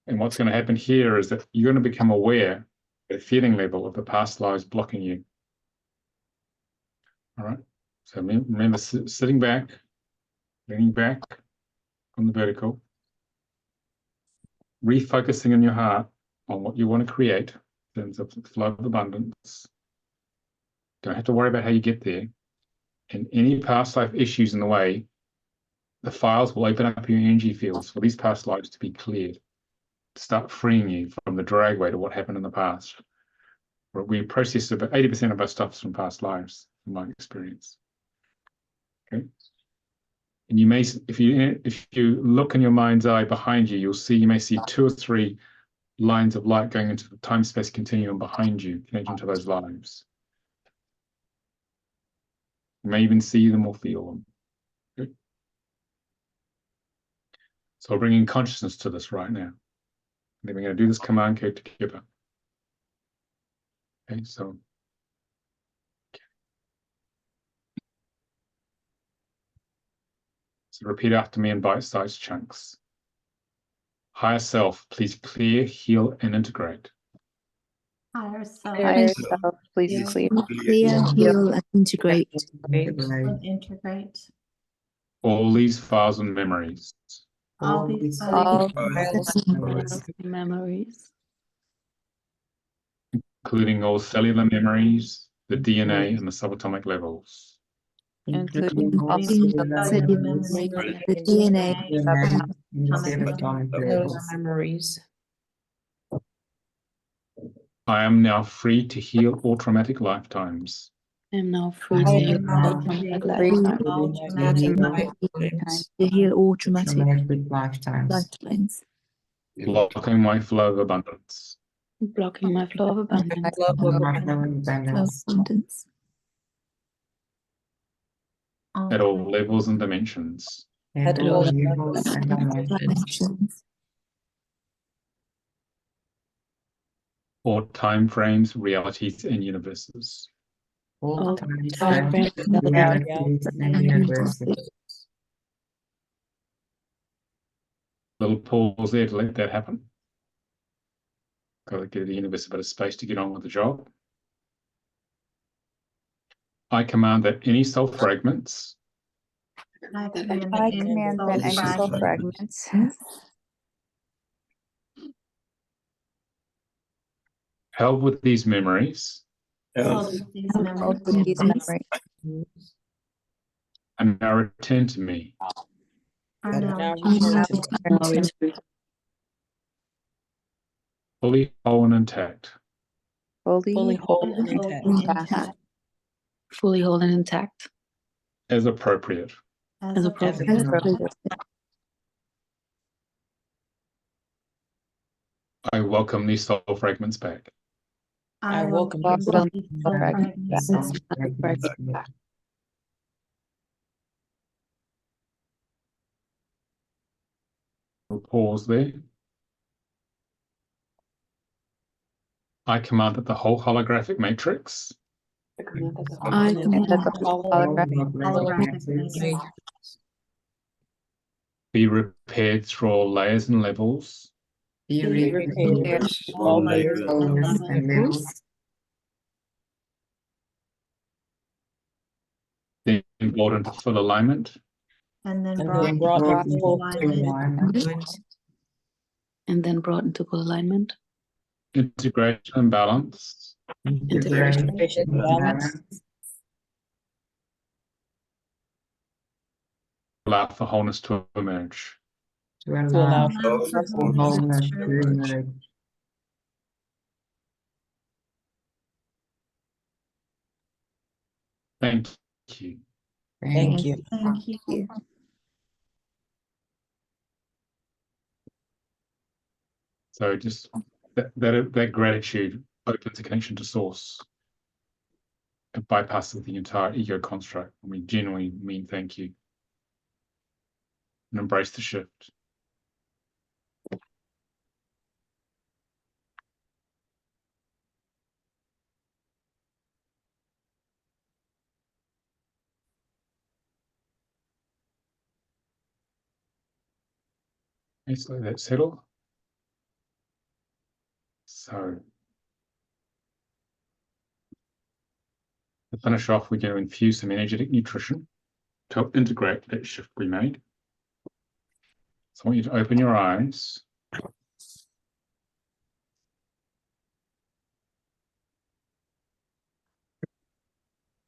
And what's going to happen here is that you're going to become aware at a feeling level of the past lives blocking you. All right. So remember sitting back, leaning back on the vertical, refocusing in your heart on what you want to create in terms of the flow of abundance. Don't have to worry about how you get there. And any past life issues in the way, the files will open up your energy fields for these past lives to be cleared, to start freeing you from the drag weight of what happened in the past. We process about 80% of our stuff from past lives, in my experience. Okay. And you may, if you look in your mind's eye behind you, you may see 2 or 3 lines of light going into the time-space continuum behind you, connecting to those lives. You may even see them or feel them. Okay. So we're bringing consciousness to this right now. And then we're going to do this command code together. Okay, so repeat after me in bite-sized chunks. Higher self, please clear, heal, and integrate. Higher self. Higher self, please clear, heal, and integrate. And integrate. All these files and memories. All these memories. Including all cellular memories, the DNA, and the subatomic levels. Including all the DNA, memories. I am now free to heal all traumatic lifetimes. I am now free to heal all traumatic lifetimes. Blocking my flow of abundance. Blocking my flow of abundance. at all levels and dimensions, At all levels and dimensions, dimensions, or time frames, realities, and universes. all time time frames, frames, realities, and universes. Little pause there to let that happen. Got to give the universe a bit of space to get on with the job. I command that any soul fragments I And I command that any soul fragments held with these memories held with these memories are now returned to me. are now now return to me, Fully whole and intact. fully whole and intact. Fully whole and intact. As appropriate. as appropriate. Appropriate. I welcome these soul fragments back. I welcome Welcome these soul soul fragments fragments back. We'll pause there. I command that the whole holographic matrix I command That the holographic matrix be repaired through all layers and levels, Be repaired All layers. layers and levels, then brought into full alignment, and then and brought then into brought full into alignment. alignment, and then brought into full alignment. integration and balance, integration, and balance, allow for wholeness to emerge. to allow For for wholeness to emerge. Thank you. Thank you. Thank you. So just that gratitude opens a connection to source. It bypasses the entire ego construct. And we genuinely mean thank you. And embrace the shift. Let's let that settle. So to finish off, we're going to infuse some energetic nutrition to help integrate that shift we made. So I want you to open your eyes.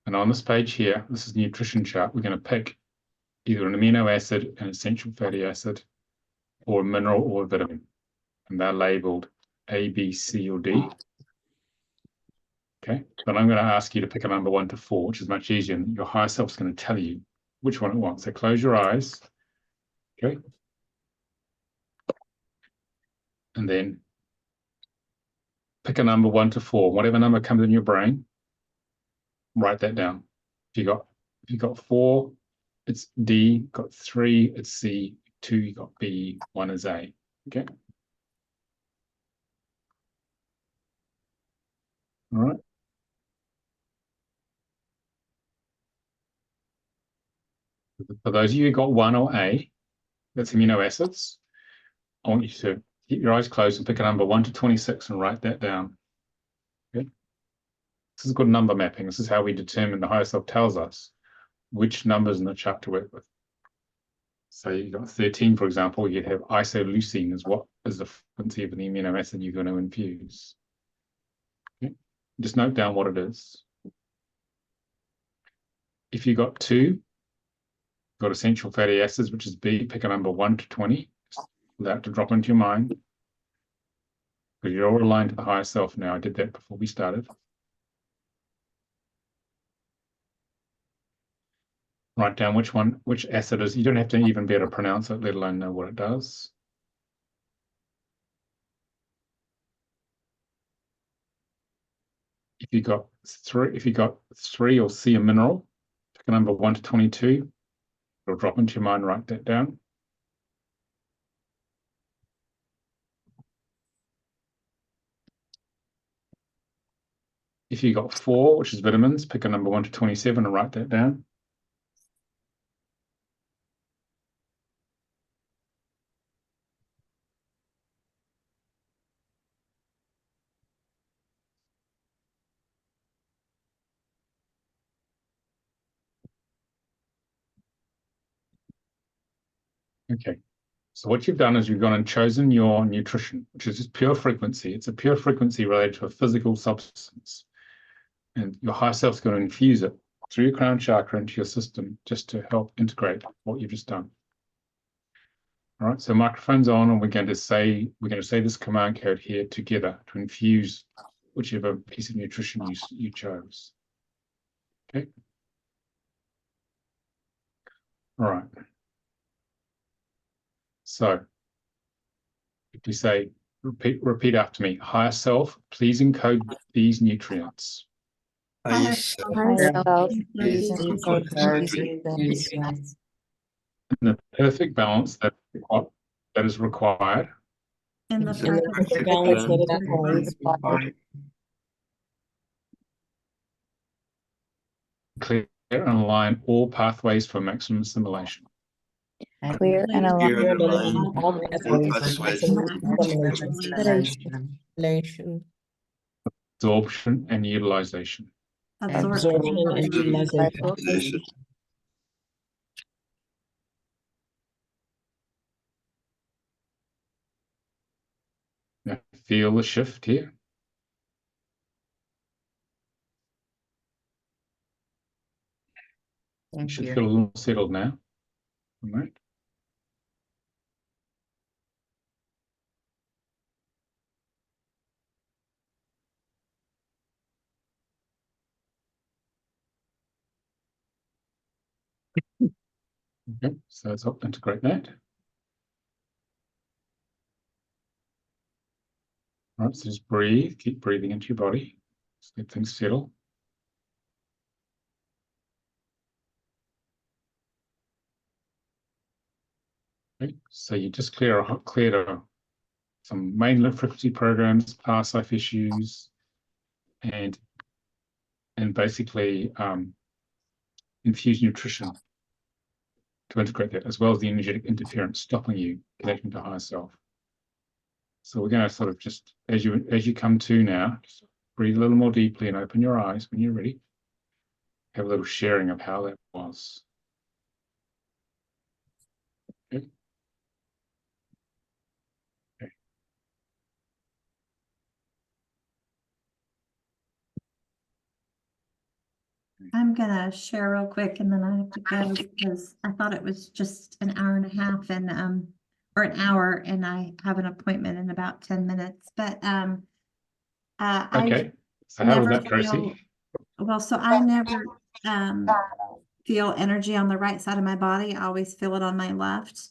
And on this page here, this is the nutrition chart. We're going to pick either an amino acid, an essential fatty acid, or a mineral or a vitamin. And they're labeled A, B, C, or D. Okay, but I'm going to ask you to pick a number 1 to 4, which is much easier, and your higher self is going to tell you which one it wants. So close your eyes. Okay. And then pick a number 1 to 4. Whatever number comes in your brain, write that down. If you got 4, it's D. Got 3, it's C. 2, you got B. 1 is A. Okay. All right. For those of you who got 1 or A, that's amino acids. I want you to keep your eyes closed and pick a number 1 to 26 and write that down. Okay. This is good number mapping. This is how we determine, the higher self tells us which numbers in the chart to work with. So you got 13, for example, you'd have isoleucine is what is the frequency of the amino acid you're going to infuse. Okay. Just note down what it is. If you got 2, got essential fatty acids, which is B, pick a number 1 to 20. Just allow it to drop into your mind. Because you're all aligned to the higher self now. I did that before we started. Write down which acid is. You don't have to even be able to pronounce it, let alone know what it does. If you got 3 or C, a mineral, pick a number 1 to 22. It'll drop into your mind, write that down. If you got 4, which is vitamins, pick a number 1 to 27 and write that down. Okay, so what you've done is you've gone and chosen your nutrition, which is just pure frequency. It's a pure frequency related to a physical substance. And your higher self's going to infuse it through your crown chakra into your system just to help integrate what you've just done. All right, so microphone's on, and we're going to say this command code here together to infuse whichever piece of nutrition you chose. Okay. All right. So if we say, repeat after me, higher self, please encode these nutrients. Higher Myself, please please encode encode these these nutrients. In the perfect balance that is required. In the The perfect balance balance that is required. Clear and align all pathways for maximum assimilation. clear and Clear and align align all pathways relation, Absorption and utilization. absorption and utilization. Now, feel the shift here. You should feel a little more settled now. All right. Okay, so let's integrate that. All right, so just breathe, keep breathing into your body. Just let things settle. Okay, so you just cleared some main lymph frequency programs, past life issues, and basically infuse nutrition to integrate that, as well as the energetic interference stopping you connecting to higher self. So we're going to sort of just, as you come to now, just breathe a little more deeply and open your eyes when you're ready. Have a little sharing of how that was. Okay. Okay. I'm gonna share real quick and then I have to go because I thought it was just an hour and a half and or an hour and I have an appointment in about 10 minutes. But Okay. So how was never that, Tracy? feel well, so I never feel energy on the right side of my body. I always feel it on my left.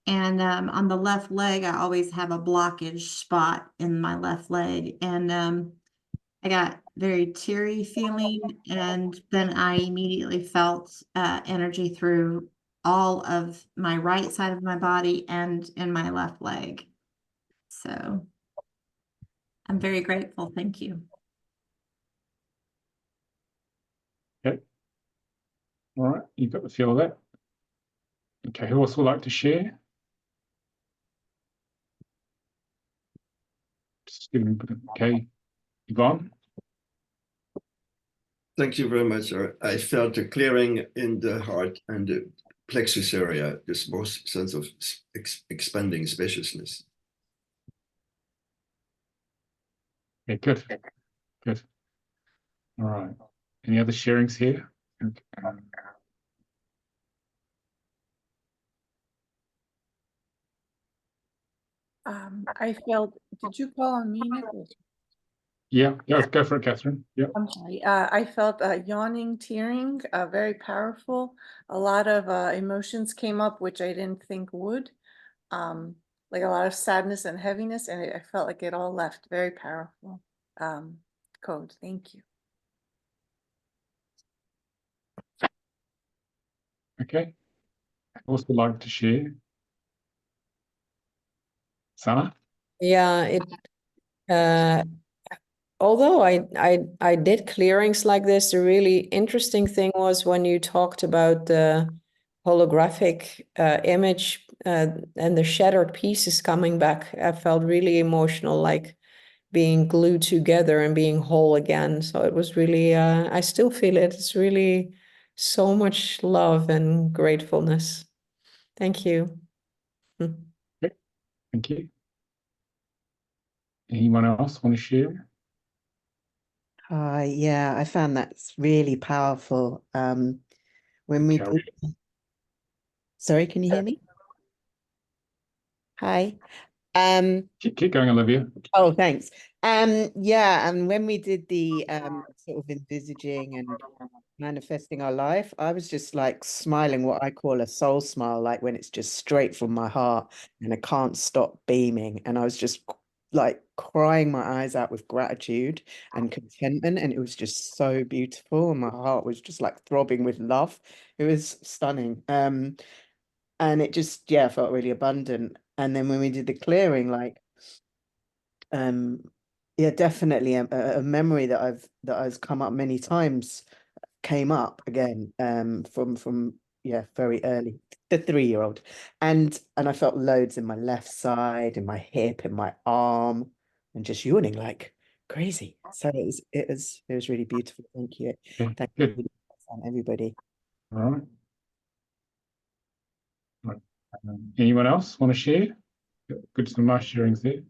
And on the left leg, I always have a blockage spot in my left leg. And I got very teary feeling, and then I immediately felt energy through all of my right side of my body and in my left leg. So I'm very grateful. Thank you. Okay. All right, you've got the feel of that. Okay, who else would like to share? Just give me a bit of, okay, Yvonne. Thank you very much, sir. I felt a clearing in the heart and the plexus area, this more sense of expanding spaciousness. Yeah, good. Good. All right. Any other sharings here? Okay. I felt, did you call on me, Nicolas? Yeah, go for it, Catherine. Yeah. I'm sorry. I felt yawning, tearing, very powerful. A lot of emotions came up, which I didn't think would. Like a lot of sadness and heaviness, and I felt like it all left. Very powerful code. Thank you. Okay. I'd also like to share. Sana? Yeah, although I did clearings like this, the really interesting thing was when you talked about the holographic image and the shattered pieces coming back. I felt really emotional, like being glued together and being whole again. So it was really, I still feel it. It's really so much love and gratefulness. Thank you. Okay. Thank you. Anyone else want to share? Yeah, I found that's really powerful. When we Carol. Sorry, can you hear me? Hi. Keep going, Olivia. Oh, thanks. Yeah, and when we did the sort of envisaging and manifesting our life, I was just like smiling, what I call a soul smile, like when it's just straight from my heart and I can't stop beaming. And I was just like crying my eyes out with gratitude and contentment. And it was just so beautiful. And my heart was just like throbbing with love. It was stunning. And it just, yeah, felt really abundant. And then when we did the clearing, like, yeah, definitely a memory that has come up many times came up again from yeah, very early, the 3-year-old, and I felt loads in my left side, in my hip, in my arm, and just yawning like crazy. So it was really beautiful. Thank you. Okay, Thank good. you, everybody. All right. Right. Anyone else want to share? Good, some nice sharings there.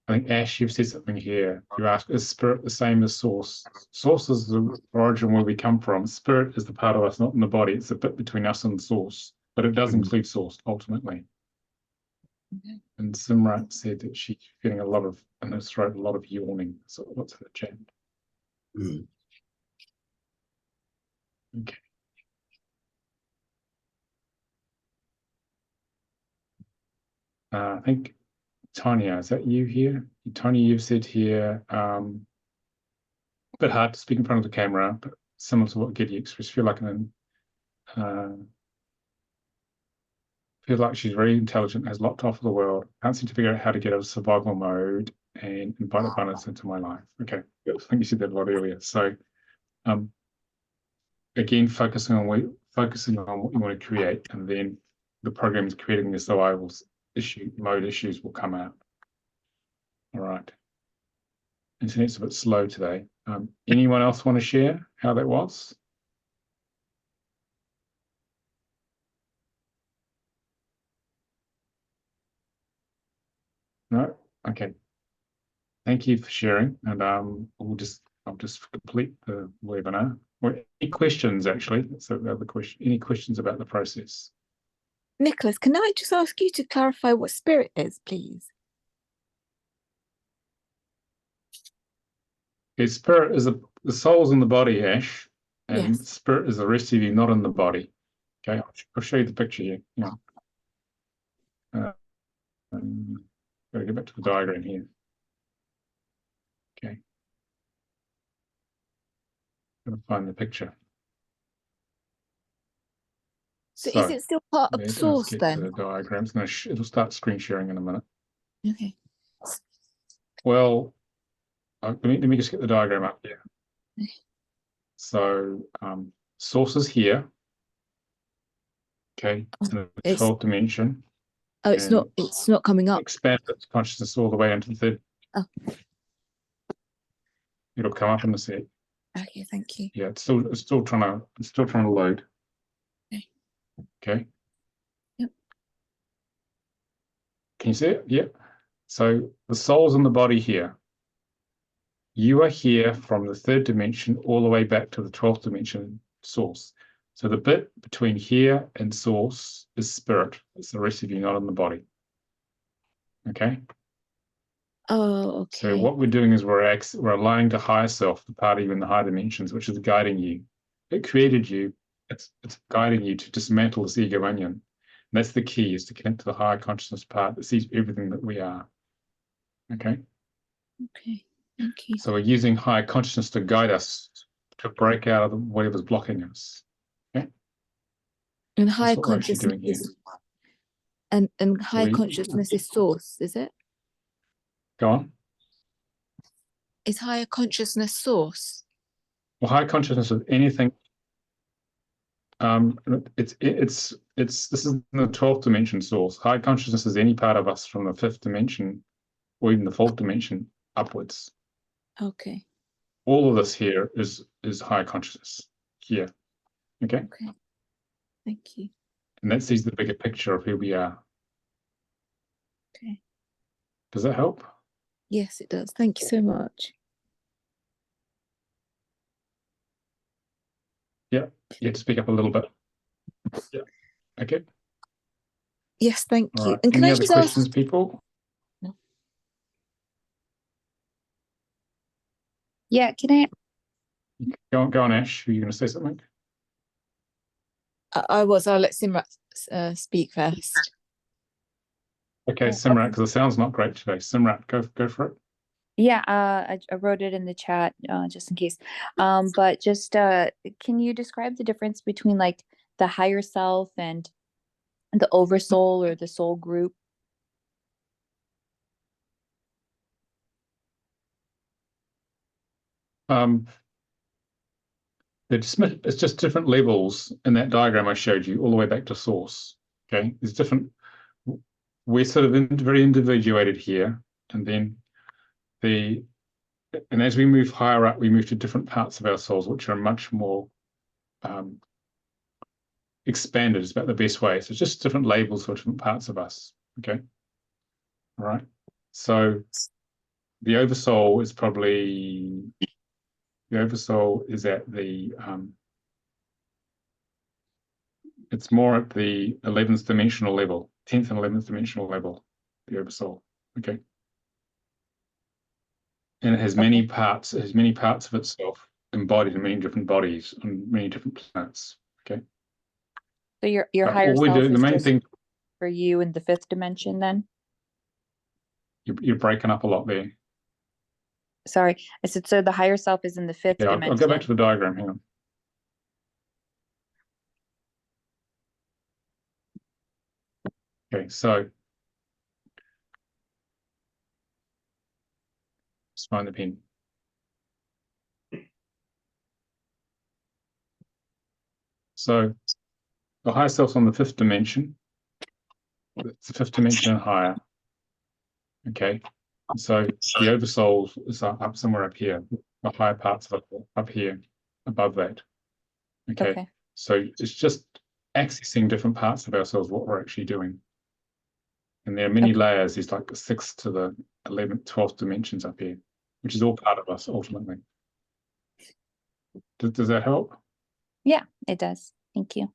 I think Ash, you've said something here. You asked, is spirit the same as source? Source is the origin where we come from. Spirit is the part of us not in the body. It's a bit between us and the source, but it does include source ultimately. And Simrat said that she's feeling a lot of, in her throat, a lot of yawning. So what's in the chat? Okay. I think Tanya, is that you here? Tanya, you've said here, a bit hard to speak in front of the camera, but similar to what Giddy expressed, feel like she's very intelligent, has locked off of the world, can't seem to figure out how to get out of survival mode and invite abundance into my life. Okay, I think you said that a lot earlier. So again, focusing on what you want to create, and then the program is creating the survival mode issues will come out. All right. Internet's a bit slow today. Anyone else want to share how that was? No? Okay. Thank you for sharing. And I'll just complete the webinar. Or any questions actually? So the other question, any questions about the process? Nicolas, can I just ask you to clarify what spirit is, please? Okay, spirit is the soul's in the body, Ash, and Yes. spirit is the rest of you, not in the body. Okay, I'll show you the picture here. Yeah. Gotta get back to the diagram here. Okay. Gotta find the picture. So is it still part of the let's source get then? the diagrams. No, it'll start screen sharing in a minute. Okay. Well, let me just get the diagram up here. Okay. So sources here. Okay, in the 12th dimension. Oh, it's not coming up. Expand its consciousness all the way into the third. Oh. It'll come up in a sec. Okay, thank you. Yeah, it's still trying to load. Okay. Okay. Yep. Can you see it? Yep. So the soul's in the body here. You are here from the third dimension all the way back to the 12th dimension source. So the bit between here and source is spirit. It's the rest of you, not in the body. Okay. Oh, okay. So what we're doing is we're aligning to higher self, the part of you in the higher dimensions, which is guiding you. It created you. It's guiding you to dismantle this ego onion. And that's the key, is to connect to the higher consciousness part that sees everything that we are. Okay. Okay. Thank you. So we're using higher consciousness to guide us to break out of whatever's blocking us. Okay. And higher what we're actually consciousness doing here. is, and higher we- consciousness is source, is it? Go on. Is higher consciousness source? Well, high consciousness of anything. This is the 12th dimension source. High consciousness is any part of us from the 5th dimension or even the 4th dimension upwards. Okay. All of this here is high consciousness here. Okay. Okay. Thank you. And that sees the bigger picture of who we are. Okay. Does that help? Yes, it does. Thank you so much. Yeah. You have to speak up a little bit. Yeah. Okay. Yes, thank All you. right. And can Any I other just questions, ask? people? Yeah, can I? Go on, Ash. Were you going to say something? I'll let Simrat speak first. Okay, Simrat, because the sound's not great today. Simrat, go for it. Yeah, I wrote it in the chat just in case. But just can you describe the difference between like the higher self and the oversoul or the soul group? It's just different levels in that diagram I showed you, all the way back to source. Okay, there's different. We're sort of very individuated here, and then as we move higher up, we move to different parts of our souls, which are much more expanded. Is about the best way. So it's just different labels for different parts of us. Okay, all right. So the oversoul is probably at the it's more at the 11th dimensional level, 10th and 11th dimensional level, the oversoul. Okay. And it has many parts, of itself embodied in many different bodies on many different planets. Okay. So your higher all we're self doing, the is main just thing, for you in the 5th dimension then? you're breaking up a lot there. Sorry, I said so the higher self is in the 5th Yeah, dimension. I'll go back to the diagram. Hang on. Okay, so let's find the pen. So the higher self's on the 5th dimension. It's the 5th dimension and higher. Okay. So the oversoul is up somewhere up here. The higher parts of it up here, above that. Okay. So it's just accessing different parts of ourselves, what we're actually doing. And there are many layers. There's like the 6th to the 11th, 12th dimensions up here, which is all part of us ultimately. Does that help? Yeah, it does. Thank you.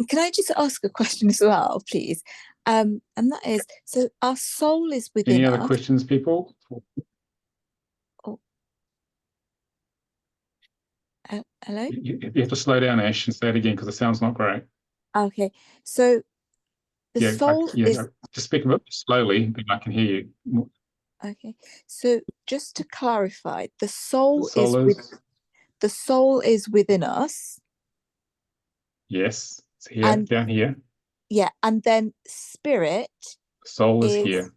Can I just ask a question as well, please? And that is, so our soul is within Any us. other questions, people? Oh. Hello? You have to slow down, Ash, and say it again because the sound's not great. Okay, so the soul is... Just speak a bit slowly, then I can hear you. Okay, so just to clarify, the soul is within us. Yes, it's here, down here. Yeah, and then spirit. Soul is here.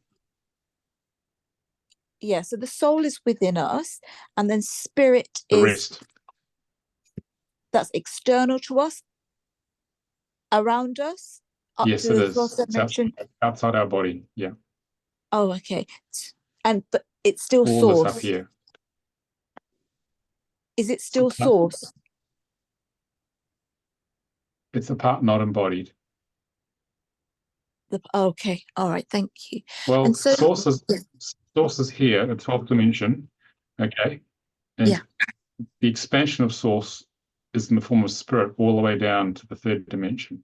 Yeah, so the soul is within us, and then spirit the is rest. That's external to us, around us. Up Yes, to it the is. It's outside our body. Yeah. Oh, okay. But it's still all source. This up here. Is it still source? It's the part not embodied. Okay, all right, thank you. Well, and so, source is here, the 12th dimension. Okay. And the expansion of source is in the form of spirit all the way down to the 3rd dimension.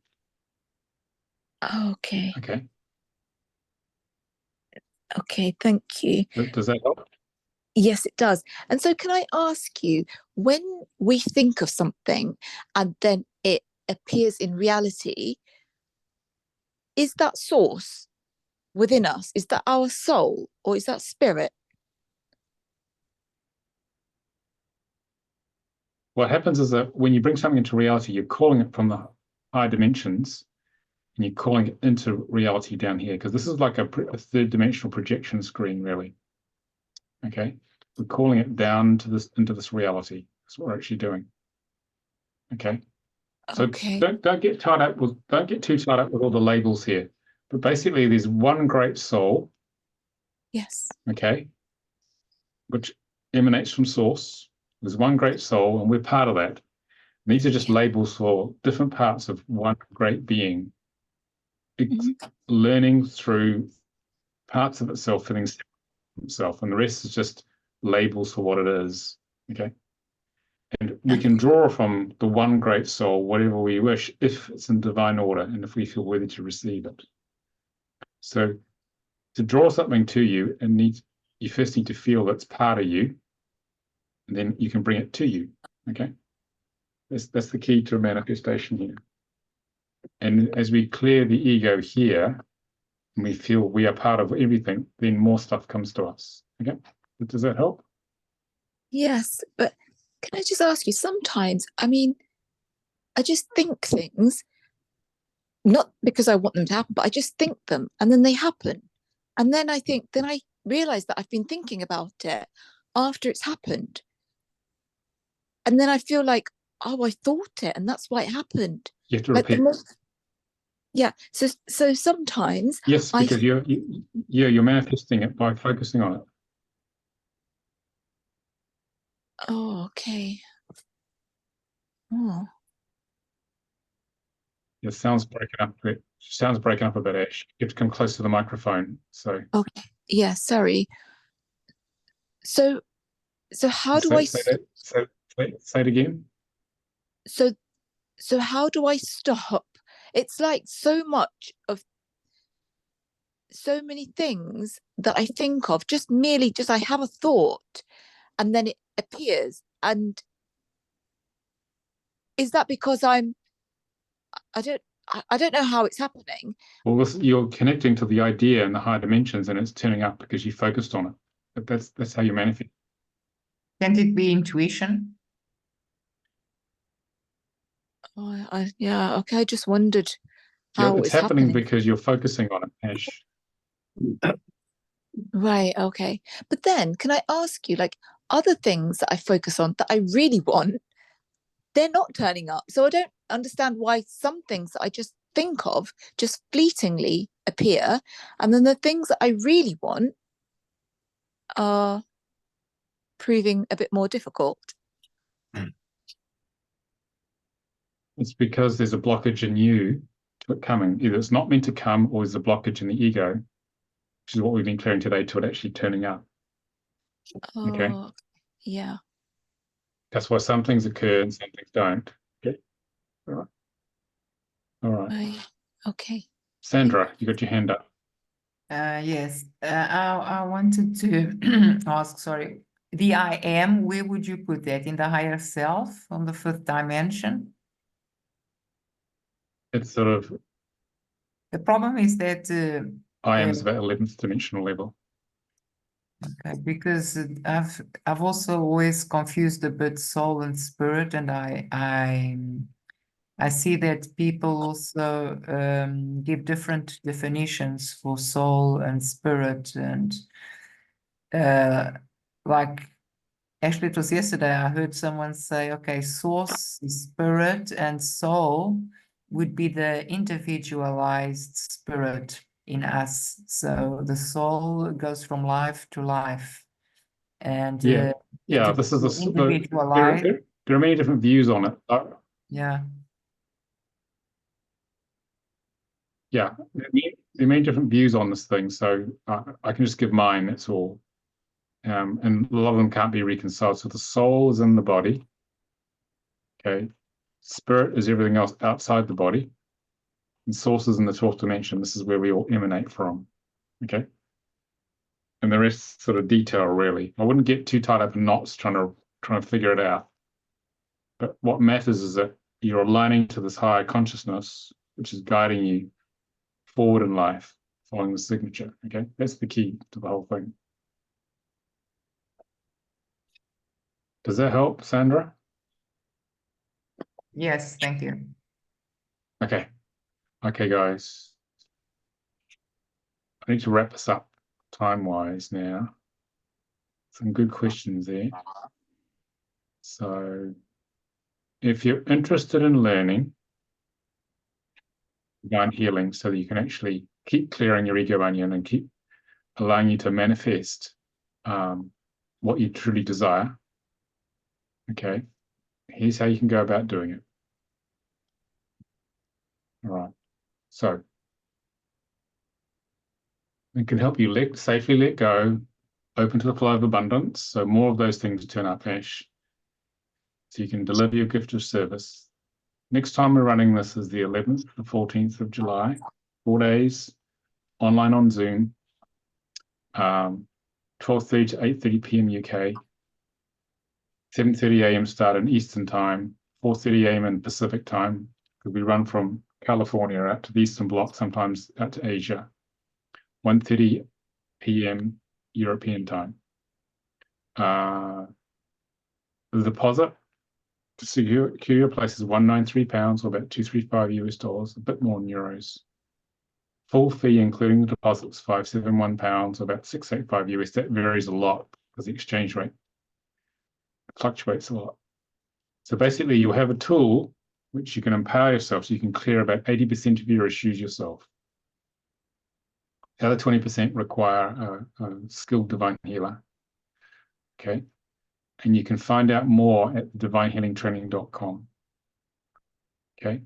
Okay. Okay. Okay, thank you. Does that help? Yes, it does. And so can I ask you, when we think of something and then it appears in reality, is that source within us? Is that our soul or is that spirit? what happens is that when you bring something into reality, you're calling it from the higher dimensions, and you're calling it into reality down here, because this is like a third dimensional projection screen, really. Okay, we're calling it down to this into this reality. That's what we're actually doing. Okay, so Okay. don't get tied up with don't get too tied up with all the labels here. But basically, there's one great soul. Yes. Okay, which emanates from source. There's one great soul, and we're part of that. These are just labels for different parts of one great being. It's learning through parts of itself, feeling itself, and the rest is just labels for what it is. Okay. And we can draw from the one great soul whatever we wish, if it's in divine order and if we feel worthy to receive it. So to draw something to you, you first need to feel that's part of you, and then you can bring it to you. Okay. That's the key to a manifestation here. And as we clear the ego here, and we feel we are part of everything, then more stuff comes to us. Okay. Does that help? Yes, but can I just ask you, sometimes, I mean, I just think things, not because I want them to happen, but I just think them and then they happen. And then I realize that I've been thinking about it after it's happened. And then I feel like, oh, I thought it and that's why it happened. You have to Like repeat. Yeah. So sometimes yes, because you're manifesting it by focusing on it. Oh, okay. Oh. It sounds breaking up. It sounds breaking up a bit, Ash. You have to come close to the microphone. So Okay. Yeah, sorry. So how do I say it again? So how do I stop? It's like so much of so many things that I think of, just I have a thought and then it appears. And is that because I don't know how it's happening. Well, you're connecting to the idea in the higher dimensions, and it's turning up because you focused on it. But that's how you manifest. Can't it be intuition? Oh, yeah, okay. I just wondered how it's it's happening happening. because you're focusing on it, Ash. Right, okay. But then can I ask you, like, other things that I focus on that I really want, they're not turning up. So I don't understand why some things that I just think of just fleetingly appear, and then the things that I really want are proving a bit more difficult. It's because there's a blockage in you to it coming. Either it's not meant to come, or there's a blockage in the ego, which is what we've been clearing today, to it actually turning up. Okay. Yeah. That's why some things occur and some things don't. Okay. All right. All right. Okay. Sandra, you got your hand up. Yes. I wanted to ask, sorry, the I am, where would you put that? In the higher self, on the fifth dimension? It's sort of, The problem is that I am is about 11th dimensional level. okay, because I've also always confused a bit soul and spirit, and I see that people also give different definitions for soul and spirit, and like actually it was yesterday I heard someone say, okay, source, spirit, and soul would be the individualized spirit in us. So the soul goes from life to life, and this is individualized. There are many different views on it. Yeah. Yeah, there are many different views on this thing, so I can just give mine, that's all. And a lot of them can't be reconciled. So the soul is in the body. Okay. Spirit is everything else outside the body. And source is in the 12th dimension. This is where we all emanate from. Okay. And the rest sort of detail, really. I wouldn't get too tied up in knots trying to figure it out. But what matters is that you're aligning to this higher consciousness, which is guiding you forward in life, following the signature. Okay. That's the key to the whole thing. Does that help, Sandra? Yes, thank you. Okay. Okay, guys. I need to wrap this up time-wise now. Some good questions there. So if you're interested in learning divine healing so that you can actually keep clearing your ego onion and keep allowing you to manifest what you truly desire, okay, here's how you can go about doing it. All right. So it can help you safely let go, open to the flow of abundance. So more of those things turn up, Ash. So you can deliver your gift of service. Next time we're running this is the 11th to 14th of July, 4 days, online on Zoom, 12:30 to 8:30 p.m. UK, 7:30 a.m. start in Eastern Time, 4:30 a.m. in Pacific Time, because we run from California out to the Eastern Bloc, sometimes out to Asia, 1:30 p.m. European Time. The deposit to secure your place is £193, or about $235 US, a bit more in euros. Full fee, including the deposit, is £571, or about $685 US. That varies a lot because the exchange rate fluctuates a lot. So basically, you'll have a tool which you can empower yourself, so you can clear about 80% of your issues yourself. The other 20% require a skilled divine healer. Okay. And you can find out more at divinehealingtraining.com. Okay.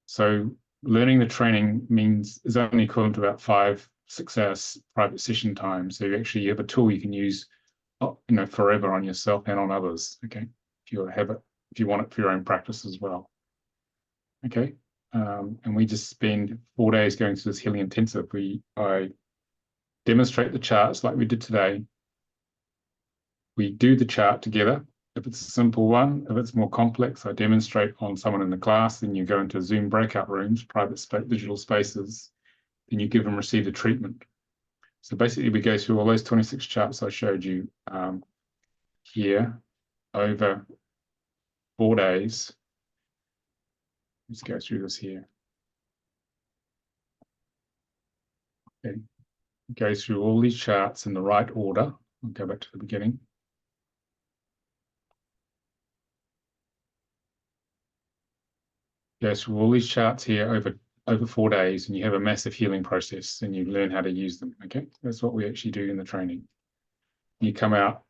So learning the training is only equivalent to about 5-6 hours private session time. So you actually have a tool you can use, forever on yourself and on others. Okay. If you want it for your own practice as well. Okay. And we just spend 4 days going through this healing intensive. I demonstrate the charts like we did today. We do the chart together. If it's a simple one, if it's more complex, I demonstrate on someone in the class, then you go into Zoom breakout rooms, digital spaces, then you give and receive the treatment. So basically we go through all those 26 charts I showed you here over 4 days. Let's go through this here. Okay. Go through all these charts in the right order. I'll go back to the beginning. Go through all these charts here over 4 days, and you have a massive healing process, and you learn how to use them. Okay, that's what we actually do in the training. You come out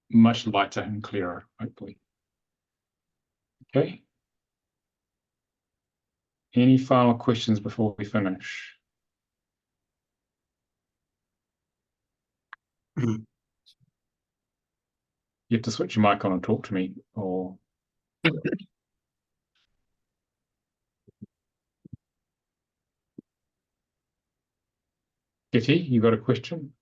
much lighter and clearer, hopefully. Okay. Any final questions before we finish? You have to switch your mic on and talk to me, or Kitty, you got a question?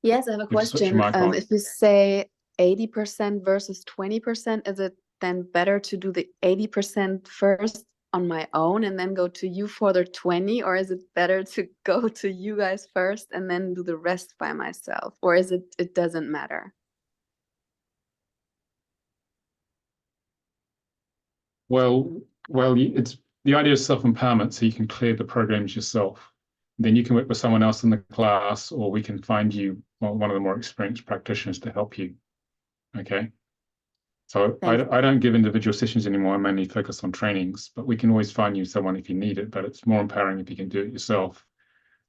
Yes, I have a You have to switch question. your mic on. If you say 80% versus 20%, is it then better to do the 80% first on my own and then go to you for the 20, or is it better to go to you guys first and then do the rest by myself, or is it doesn't matter? Well, it's the idea of self-empowerment, so you can clear the programs yourself. Then you can work with someone else in the class, or we can find you one of the more experienced practitioners to help you. Okay. So I don't give individual sessions anymore. I mainly focus on trainings, but we can always find you someone if you need it. But it's more empowering if you can do it yourself,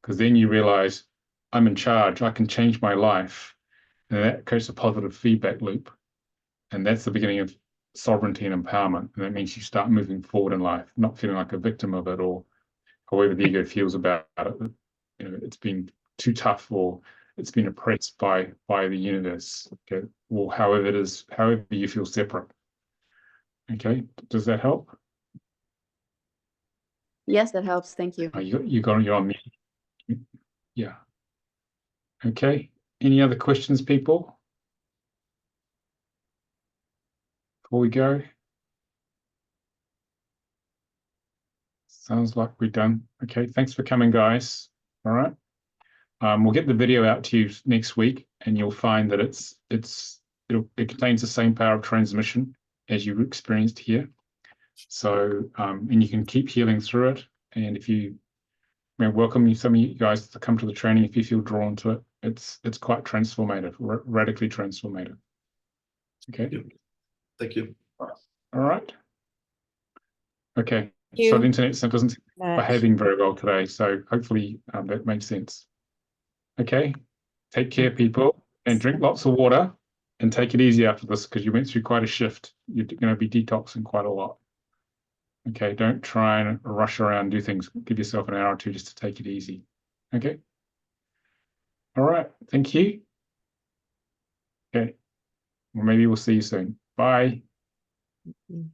because then you realize I'm in charge. I can change my life, and that creates a positive feedback loop. And that's the beginning of sovereignty and empowerment. And that means you start moving forward in life, not feeling like a victim of it, or however the ego feels about it. It's been too tough, or it's been oppressed by the universe. Okay, or however you feel separate. Okay, does that help? Yes, that helps. Thank you. You're on mute. Yeah. Okay. Any other questions, people? Before we go. Sounds like we're done. Okay, thanks for coming, guys. All right. We'll get the video out to you next week, and you'll find that it contains the same power of transmission as you experienced here. So, and you can keep healing through it. And if you, welcome some of you guys to come to the training if you feel drawn to it. It's quite transformative, radically transformative. Okay. Thank you. All right. Okay. you. So the internet doesn't seem Much. behaving very well today. So hopefully that makes sense. Okay. Take care, people, and drink lots of water and take it easy after this because you went through quite a shift. You're going to be detoxing quite a lot. Okay. Don't try and rush around and do things. Give yourself an hour or two just to take it easy. Okay. All right. Thank you. Okay. Well, maybe we'll see you soon. Bye. Mm.